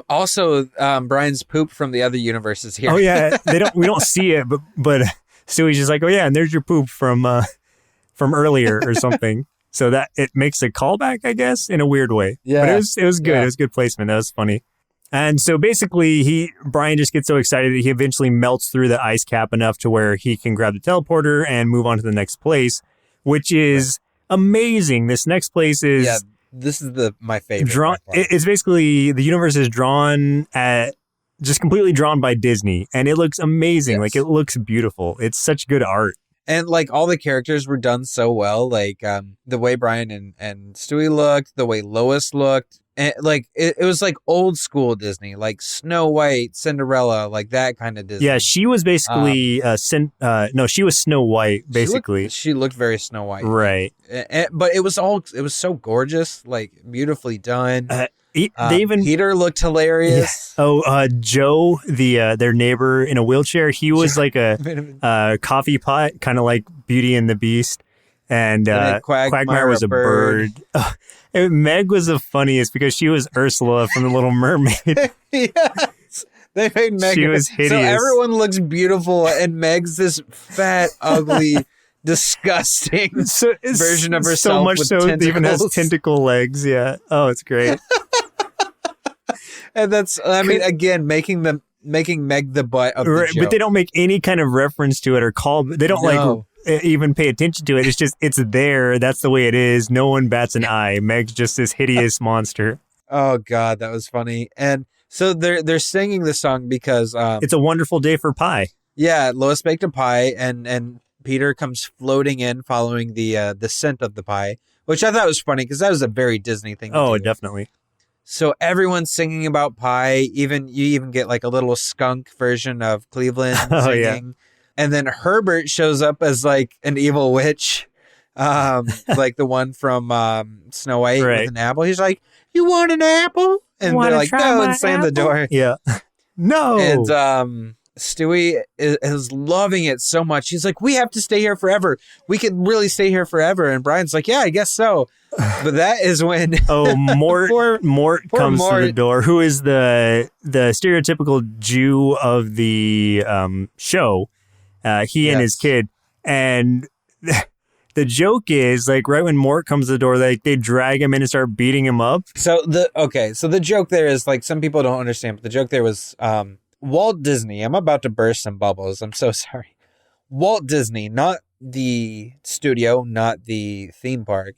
Also, Brian's poop from the other universe is here. Oh, yeah. We don't see it, but Stewie's just like, oh, yeah, and there's your poop from earlier or something. So that it makes a callback, I guess, in a weird way. Yeah. But it was good. Yeah. It was good placement. That was funny. And so basically, Brian just gets so excited that he eventually melts through the ice cap enough to where he can grab the teleporter and move on to the next place, which is amazing. This next place is... Yeah, this is my favorite. It's basically, the universe is just completely drawn by Disney, and it looks amazing. Yes. Like, it looks beautiful. It's such good art. And like all the characters were done so well, like the way Brian and Stewie looked, the way Lois looked, and like it was like old school Disney, like Snow White, Cinderella, like that kind of Disney. Yeah, she was basically she was Snow White basically. She looked very Snow White, right? But it was so gorgeous, like beautifully done. They even Peter looked hilarious. Yeah. Oh, Joe, their neighbor in a wheelchair, he was like a coffee pot, kind of like Beauty and the Beast. And Quagmire was a bird. And Meg was the funniest because she was Ursula from The Little Mermaid. Yes. They made Meg. She was hideous. So everyone looks beautiful, and Meg's this fat, ugly, disgusting version of herself. So much with so tentacles. It even has tentacle legs. Yeah. Oh, it's great. And that's, I mean, again, making Meg the butt of the joke. But they don't make any kind of reference to it or call. They don't even pay attention to it. It's just, it's there. That's the way it is. No one bats an eye. Meg's just this hideous monster. Oh God, that was funny. And so they're singing the song because it's a wonderful day for pie. Yeah, Lois baked a pie, and Peter comes floating in, following the scent of the pie, which I thought was funny because that was a very Disney thing. Oh, definitely. So everyone's singing about pie. You even get like a little skunk version of Cleveland singing. Yeah. And then Herbert shows up as like an evil witch, like the one from Snow White with an apple. He's like, "You want an apple?" And they're like, "No," and slam the door. Yeah. No. And Stewie is loving it so much. He's like, "We have to stay here forever. We could really stay here forever." And Brian's like, "Yeah, I guess so." But that is when Mort comes to the door, who is the stereotypical Jew of the show. He and his kid. And the joke is, like, right when Mort comes to the door, they drag him in and start beating him up. So the joke there is, like, some people don't understand, but the joke there was Walt Disney. I'm about to burst some bubbles. I'm so sorry. Walt Disney, not the studio, not the theme park,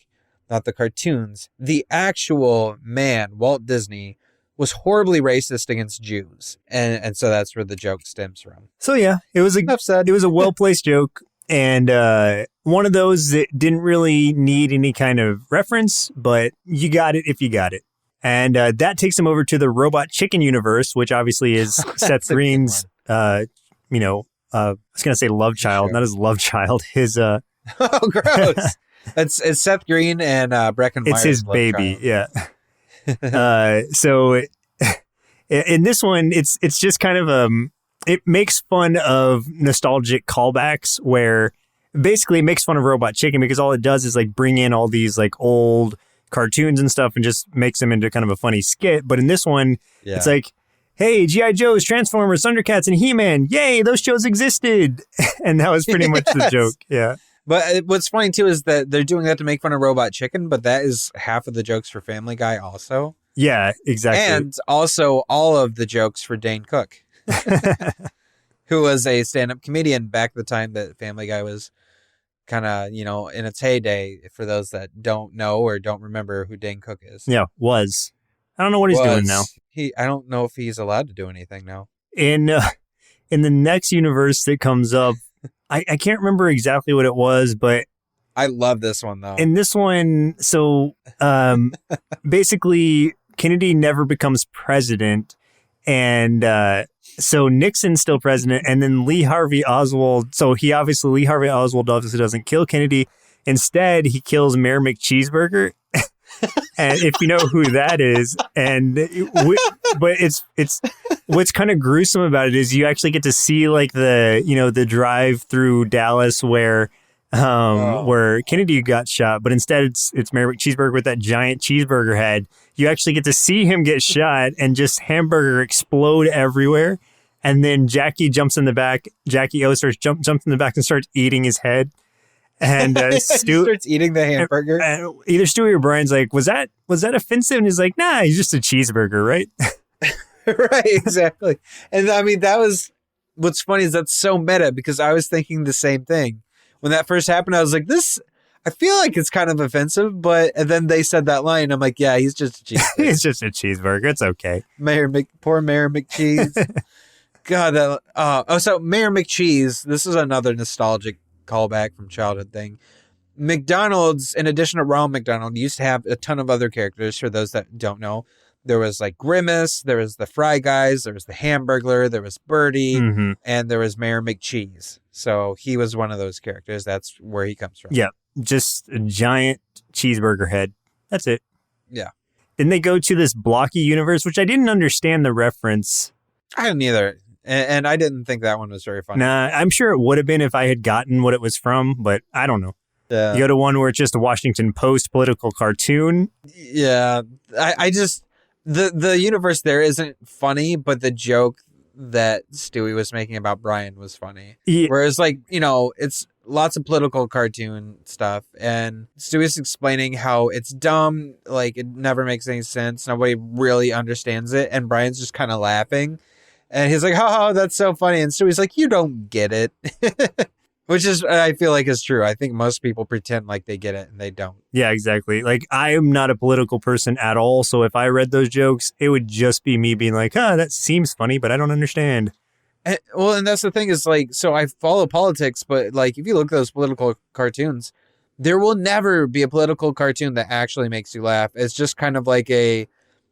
not the cartoons. The actual man, Walt Disney, was horribly racist against Jews. And so that's where the joke stems from. So yeah, it was a well-placed joke. And one of those that didn't really need any kind of reference, but you got it if you got it. And that takes him over to the Robot Chicken universe, which obviously is Seth Green's, I was going to say love child, not his love child, his... Oh, gross. It's Seth Green and Breckin Meyer's. It's his baby, child. Yeah. So in this one, it's just kind of it makes fun of nostalgic callbacks where basically it makes fun of Robot Chicken because all it does is like bring in all these like old cartoons and stuff and just makes them into kind of a funny skit. But in this one, it's like, hey, G.I. Joe's, Transformers, Thundercats, and He-Man, yay, those shows existed. And that was pretty much the joke. Yeah. But what's funny, too, is that they're doing that to make fun of Robot Chicken, but that is half of the jokes for Family Guy also. Yeah, exactly. And also all of the jokes for Dane Cook, who was a stand-up comedian back at the time that Family Guy was kind of, in its heyday, for those that don't know or don't remember who Dane Cook is. Yeah, was. I don't know what he's doing now. I don't know if he's allowed to do anything now. In the next universe that comes up, I can't remember exactly what it was, but I love this one though. In this one, so basically Kennedy never becomes president, and so Nixon's still president, and then Lee Harvey Oswald. So Lee Harvey Oswald obviously doesn't kill Kennedy. Instead, he kills Mayor McCheeseburger. And if you know who that is, but it's what's kind of gruesome about it is you actually get to see like the drive through Dallas where Kennedy got shot, but instead it's Mayor McCheeseburger with that giant cheeseburger head. You actually get to see him get shot and just hamburger explode everywhere, and then Jackie jumps in the back. Jackie Oster jumps in the back and starts eating his head. And Stu starts eating the hamburger. And either Stewie or Brian's like, was that offensive? And he's like, nah, he's just a cheeseburger, right? Right, exactly. And I mean, what's funny is that's so meta because I was thinking the same thing. When that first happened, I was like, I feel like it's kind of offensive, and then they said that line. I'm like, yeah, he's just a cheeseburger. He's just a cheeseburger. It's okay. Poor Mayor McCheese. God, so Mayor McCheese, this is another nostalgic callback from childhood thing. McDonald's, in addition to Ronald McDonald, used to have a ton of other characters. For those that don't know, there was like Grimace, there was the Fry Guys, there was the Hamburglar, there was Birdie, and there was Mayor McCheese. So he was one of those characters. That's where he comes from. Yeah, just a giant cheeseburger head. That's it. Yeah. then they go to this blocky universe, which I didn't understand the reference. I didn't either. And I didn't think that one was very funny. Nah, I'm sure it would have been if I had gotten what it was from, but I don't know. Yeah. You go to one where it's just a Washington Post political cartoon. Yeah. I just, the universe there isn't funny, but the joke that Stewie was making about Brian was funny. Yeah. Whereas, like, you know, it's lots of political cartoon stuff, and Stewie's explaining how it's dumb, like, it never makes any sense, nobody really understands it, and Brian's just kind of laughing, and he's like, ha, that's so funny, and Stewie's like, you don't get it. Which is, I feel like, is true. I think most people pretend like they get it and they don't. Yeah, exactly. Like, I'm not a political person at all, so if I read those jokes, it would just be me being like, that seems funny, but I don't understand. And that's the thing is, like, so I follow politics, but, like, if you look at those political cartoons, there will never be a political cartoon that actually makes you laugh. It's just kind of like if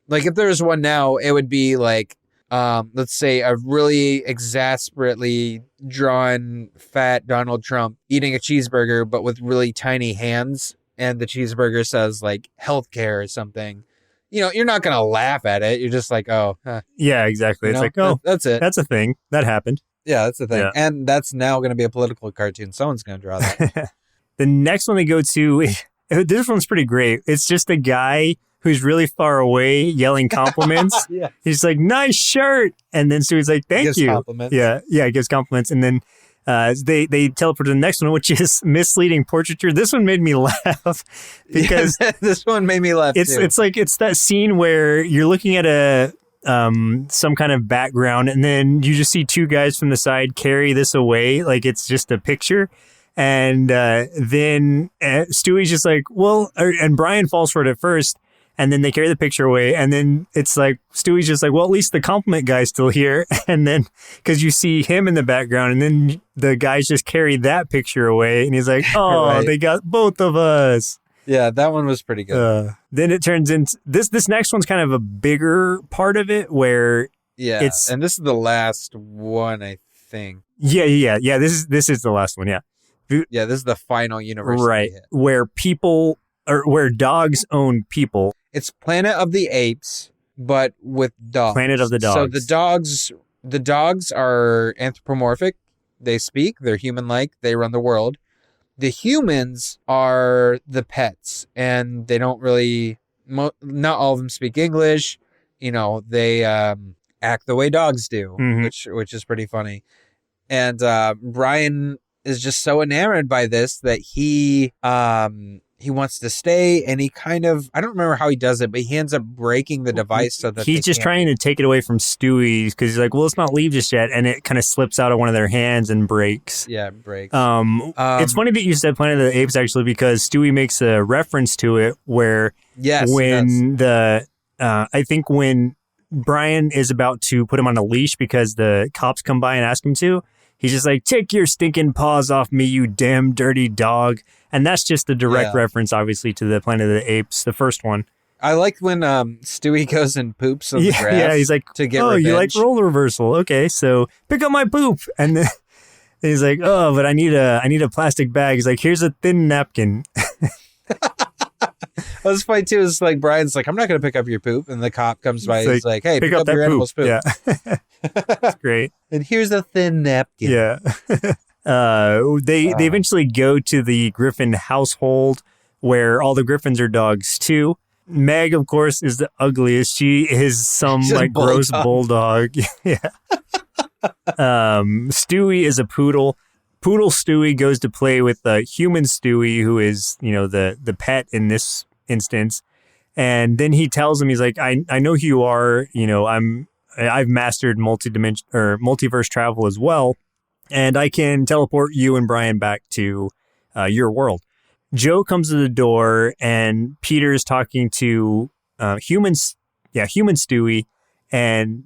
there's one now, it would be like, let's say a really exasperately drawn fat Donald Trump eating a cheeseburger, but with really tiny hands. And the cheeseburger says like healthcare or something. You know, you're not going to laugh at it. You're just like, oh, yeah, exactly. It's like, that's it. That's a thing that happened. Yeah, that's the thing. Yeah. And that's now going to be a political cartoon. Someone's going to draw that. The next one they go to, this one's pretty great. It's just a guy who's really far away yelling compliments. Yeah. He's like, nice shirt. And then Stewie's like, thank you. Compliments. Yeah, he gives compliments. And then they teleport to the next one, which is misleading portraiture. This one made me laugh because this one made me laugh too. It's that scene where you're looking at some kind of background, and then you just see two guys from the side carry this away like it's just a picture. And then Stewie's just like, and Brian falls for it at first. And then they carry the picture away. And then it's like, Stewie's just like, well, at least the compliment guy's still here. And then, because you see him in the background, and then the guys just carry that picture away. And he's like, oh, right. They got both of us. Yeah, that one was pretty good. Then it turns into, this next one's kind of a bigger part of it where and this is the last one, I think. Yeah. This is the last one, yeah. Yeah, this is the final universe. Right, where where dogs own people. It's Planet of the Apes, but with dogs. Planet of the Dogs. So the dogs are anthropomorphic. They speak. They're human-like. They run the world. The humans are the pets, and they don't really. Not all of them speak English. You know, they act the way dogs do, which is pretty funny. And Brian is just so enamored by this that he wants to stay, and he kind of, I don't remember how he does it, but he ends up breaking the device so that he's just trying to take it away from Stewie because he's like, well, let's not leave just yet, and it kind of slips out of one of their hands and breaks. Yeah, it breaks. It's funny that you said Planet of the Apes actually, because Stewie makes a reference to it where when I think when Brian is about to put him on a leash because the cops come by and ask him to, he's just like, take your stinking paws off me, you damn dirty dog. And that's just a direct reference, obviously, to the Planet of the Apes, the first one. I like when Stewie goes and poops on the grass. Yeah, he's like, to get revenge. You like role reversal. Okay, so pick up my poop. And then he's like, oh, but I need a plastic bag. He's like, here's a thin napkin. What's funny, too, is like Brian's like, I'm not going to pick up your poop. And the cop comes by and he's like, hey, pick up your animal's poop. Yeah. That's great. And here's a thin napkin. Yeah. They eventually go to the Griffin household where all the Griffins are dogs too. Meg, of course, is the ugliest. She is some gross bulldog. Yeah. Stewie is a poodle. Poodle Stewie goes to play with human Stewie, who is, the pet in this instance. And then he tells him, he's like, I know who you are. I've mastered multiverse travel as well. And I can teleport you and Brian back to your world. Joe comes to the door, and Peter is talking to human Stewie, and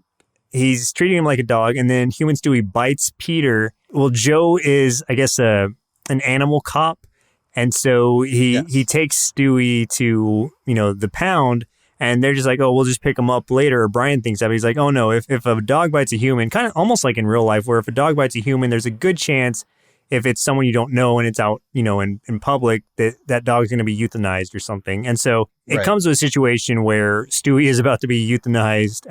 he's treating him like a dog. And then human Stewie bites Peter. Well, Joe is, I guess, an animal cop, and so he takes Stewie to the pound. And they're just like, oh, we'll just pick him up later. Or Brian thinks that. But he's like, oh, no, if a dog bites a human, kind of almost like in real life, where if a dog bites a human, there's a good chance if it's someone you don't know and it's out, in public, that dog's going to be euthanized or something. And so it comes to a situation where Stewie is about to be euthanized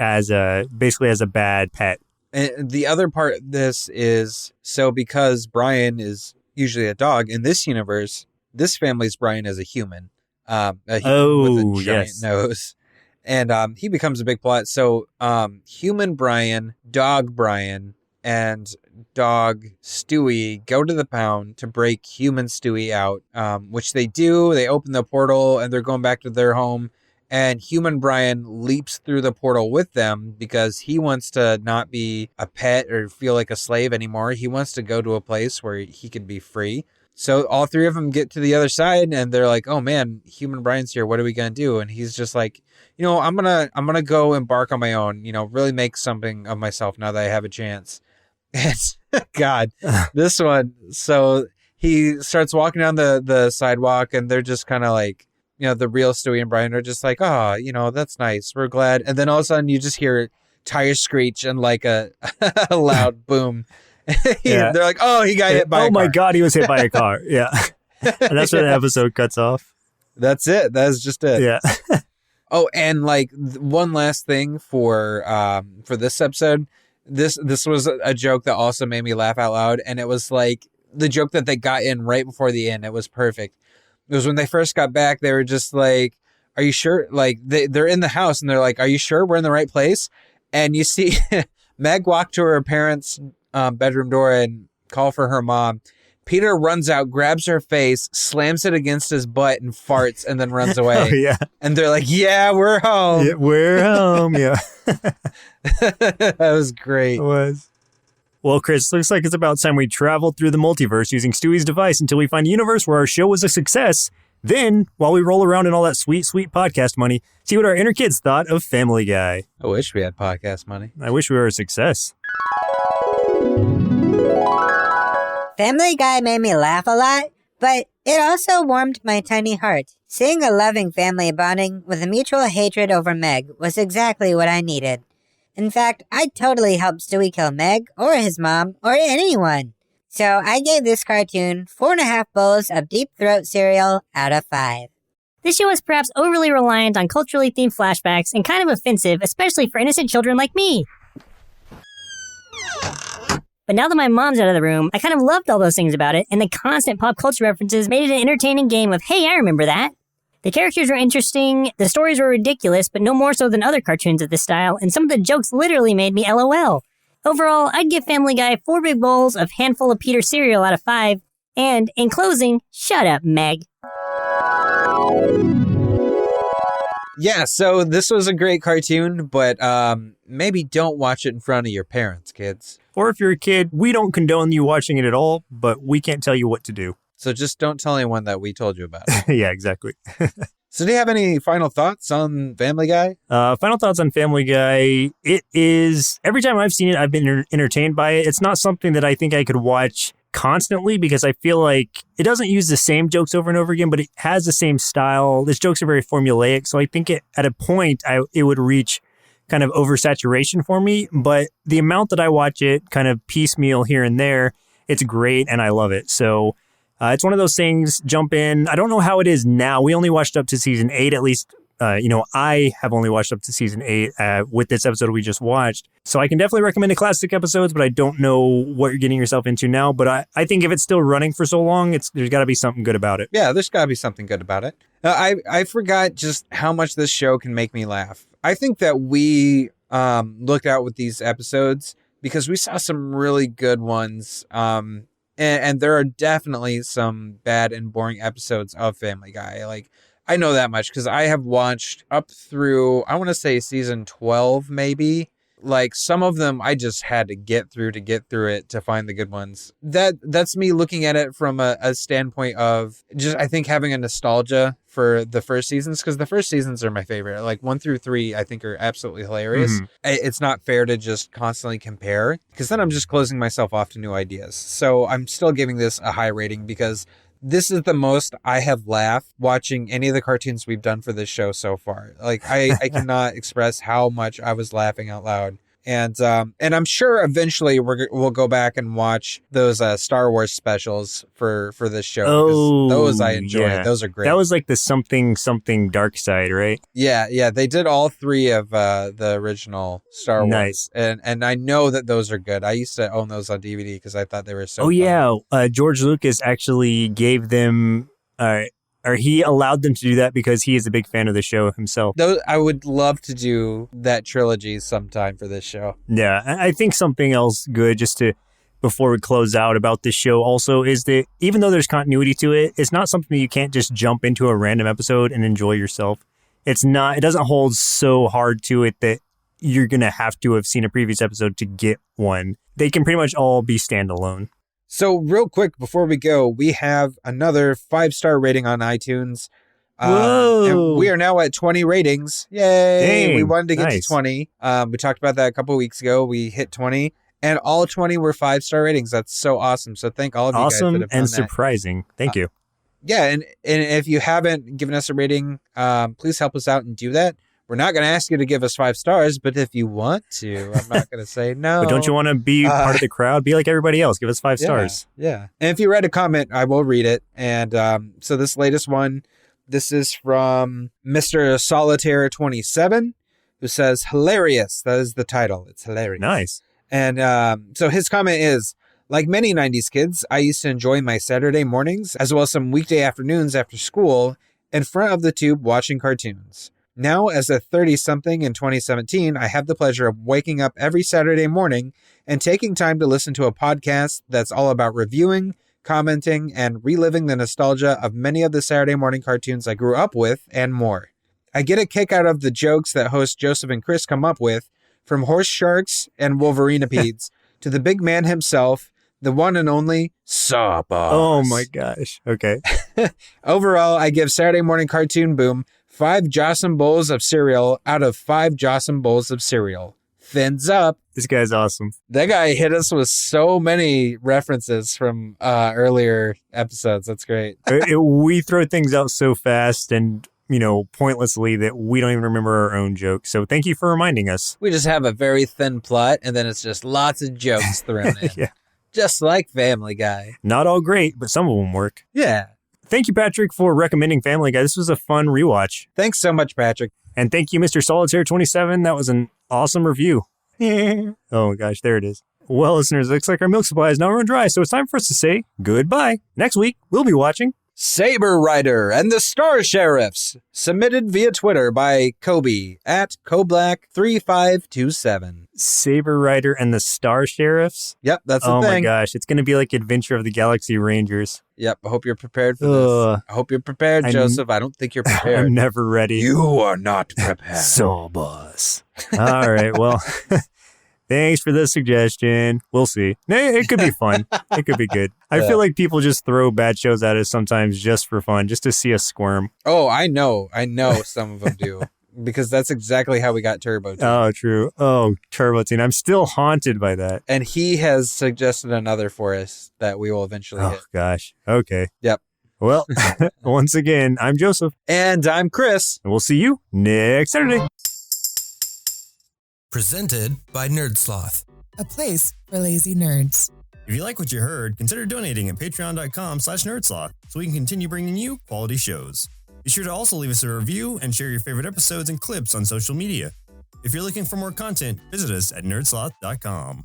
basically as a bad pet. And the other part of this is, so because Brian is usually a dog, in this universe, this family's Brian as a human. With a giant nose. And he becomes a big plot. So human Brian, dog Brian, and dog Stewie go to the pound to break human Stewie out, which they do. They open the portal and they're going back to their home. And human Brian leaps through the portal with them because he wants to not be a pet or feel like a slave anymore. He wants to go to a place where he can be free. So all three of them get to the other side and they're like, oh man, human Brian's here. What are we going to do? And he's just like, I'm going to go embark on my own, really make something of myself now that I have a chance. And God, this one. So he starts walking down the sidewalk and they're just kind of like, the real Stewie and Brian are just like, oh, that's nice. We're glad. And then all of a sudden you just hear tires screech and like a loud boom. They're like, oh, he got hit by a car. Oh my God, he was hit by a car. Yeah. And that's where the episode cuts off. That's it. That's just it. Yeah. Oh, and like one last thing for this episode, this was a joke that also made me laugh out loud. And it was like the joke that they got in right before the end. It was perfect. It was when they first got back, they were just like, are you sure? Like they're in the house and they're like, are you sure we're in the right place? And you see Meg walk to her parents' bedroom door and call for her mom. Peter runs out, grabs her face, slams it against his butt and farts and then runs away. Oh, yeah. And they're like, yeah, we're home. Yeah, we're home. Yeah. That was great. It was. Well, Chris, looks like it's about time we traveled through the multiverse using Stewie's device until we find a universe where our show was a success. Then, while we roll around in all that sweet, sweet podcast money, see what our inner kids thought of Family Guy. I wish we had podcast money. I wish we were a success. Family Guy made me laugh a lot, but it also warmed my tiny heart. Seeing a loving family bonding with a mutual hatred over Meg was exactly what I needed. In fact, I'd totally help Stewie kill Meg, or his mom, or anyone. So I gave this cartoon 4.5 bowls of Deep Throat cereal out of 5. This show is perhaps overly reliant on culturally themed flashbacks and kind of offensive, especially for innocent children like me. But now that my mom's out of the room, I kind of loved all those things about it, and the constant pop culture references made it an entertaining game of, hey, I remember that. The characters were interesting, the stories were ridiculous, but no more so than other cartoons of this style, and some of the jokes literally made me LOL. Overall, I'd give Family Guy 4 big bowls of handful of Peter cereal out of 5, and, in closing, shut up, Meg. Yeah, so this was a great cartoon, but maybe don't watch it in front of your parents, kids. Or if you're a kid, we don't condone you watching it at all, but we can't tell you what to do. So just don't tell anyone that we told you about it. Yeah, exactly. So do you have any final thoughts on Family Guy? Final thoughts on Family Guy. It is, every time I've seen it, I've been entertained by it. It's not something that I think I could watch constantly because I feel like it doesn't use the same jokes over and over again, but it has the same style. Its jokes are very formulaic. So I think at a point, it would reach kind of oversaturation for me. But the amount that I watch it kind of piecemeal here and there, it's great and I love it. So it's one of those things, jump in. I don't know how it is now. We only watched up to season 8, at least. I have only watched up to season 8 with this episode we just watched. So I can definitely recommend the classic episodes, but I don't know what you're getting yourself into now. But I think if it's still running for so long, there's got to be something good about it. Yeah, there's got to be something good about it. I forgot just how much this show can make me laugh. I think that we looked out with these episodes because we saw some really good ones. And there are definitely some bad and boring episodes of Family Guy. Like, I know that much because I have watched up through, I want to say season 12, maybe. Like, some of them I just had to get through it to find the good ones. That's me looking at it from a standpoint of just, I think, having a nostalgia for the first seasons, because the first seasons are my favorite. Like 1 through 3, I think are absolutely hilarious. Mm-hmm. It's not fair to just constantly compare because then I'm just closing myself off to new ideas. So I'm still giving this a high rating because this is the most I have laughed watching any of the cartoons we've done for this show so far. Like, I cannot express how much I was laughing out loud And I'm sure eventually we'll go back and watch those Star Wars specials for this show. Oh, those I enjoy. yeah. Those are great. That was like the something dark side, right? Yeah. They did all 3 of the original Star Wars. Nice. And I know that those are good. I used to own those on DVD because I thought they were so fun. Yeah. George Lucas actually gave them, or he allowed them to do that because he is a big fan of the show himself. I would love to do that trilogy sometime for this show. Yeah. I think something else good just to, before we close out about this show also is that even though there's continuity to it, it's not something that you can't just jump into a random episode and enjoy yourself. It doesn't hold so hard to it that you're going to have to have seen a previous episode to get one. They can pretty much all be standalone. So real quick, before we go, we have another 5-star rating on iTunes. Whoa. And we are now at 20 ratings. Yay. Dang, we wanted to get nice. to 20. We talked about that a couple of weeks ago. We hit 20 and all 20 were 5-star ratings. That's so awesome. So thank all of you guys that Awesome have done and that. surprising. Thank you. Yeah. And if you haven't given us a rating, please help us out and do that. We're not going to ask you to give us 5 stars, but if you want to, I'm not going to say no. But don't you want to be part of the crowd? Be like everybody else. Give us 5 stars. Yeah. And if you read a comment, I will read it. And so this latest one, this is from Mr. Solitaire 27, who says, hilarious. That is the title. It's hilarious. Nice. And so his comment is, like many 90s kids, I used to enjoy my Saturday mornings, as well as some weekday afternoons after school, in front of the tube watching cartoons. Now, as a 30-something in 2017, I have the pleasure of waking up every Saturday morning and taking time to listen to a podcast that's all about reviewing, commenting, and reliving the nostalgia of many of the Saturday morning cartoons I grew up with and more. I get a kick out of the jokes that hosts Joseph and Chris come up with, from horse sharks and Wolverinipeds to the big man himself, the one and only Sawboss. Oh my gosh. Okay. Overall, I give Saturday Morning Cartoon Boom 5 Jossum bowls of cereal out of 5 Jossum bowls of cereal. Fins up. This guy's awesome. That guy hit us with so many references from earlier episodes. That's great. We throw things out so fast and, pointlessly that we don't even remember our own jokes. So thank you for reminding us. We just have a very thin plot, and then it's just lots of jokes thrown in. Yeah. Just like Family Guy. Not all great, but some of them work. Yeah. Thank you, Patrick, for recommending Family Guy. This was a fun rewatch. Thanks so much, Patrick. And thank you, Mr. Solitaire 27. That was an awesome review. Oh, gosh, there it is. Well, listeners, it looks like our milk supply is now run dry, so it's time for us to say goodbye. Next week, we'll be watching Saber Rider and the Star Sheriffs, submitted via Twitter by Kobe at Koblack3527. Saber Rider and the Star Sheriffs. Yep, that's the Oh thing. my gosh, it's going to be like Adventure of the Galaxy Rangers. Yep, I hope you're prepared for Ugh. this. I hope you're prepared, Joseph. I don't think you're prepared. I'm never ready. You are not prepared. So, boss. All right, well, thanks for the suggestion. We'll see. It could be fun. It could be good. I feel like people just throw bad shows at us sometimes just for fun, just to see us squirm. Oh, I know some of them do. Because that's exactly how we got Turbo Teen. Oh, true. Oh, Turbo Teen. I'm still haunted by that. And he has suggested another for us that we will eventually hit. Oh, gosh. Okay. Yep. Well, once again, I'm Joseph. And I'm Chris. And we'll see you next Saturday. Presented by Nerdsloth. A place for lazy nerds. If you like what you heard, consider donating at patreon.com/nerdsloth so we can continue bringing you quality shows. Be sure to also leave us a review and share your favorite episodes and clips on social media. If you're looking for more content, visit us at nerdsloth.com.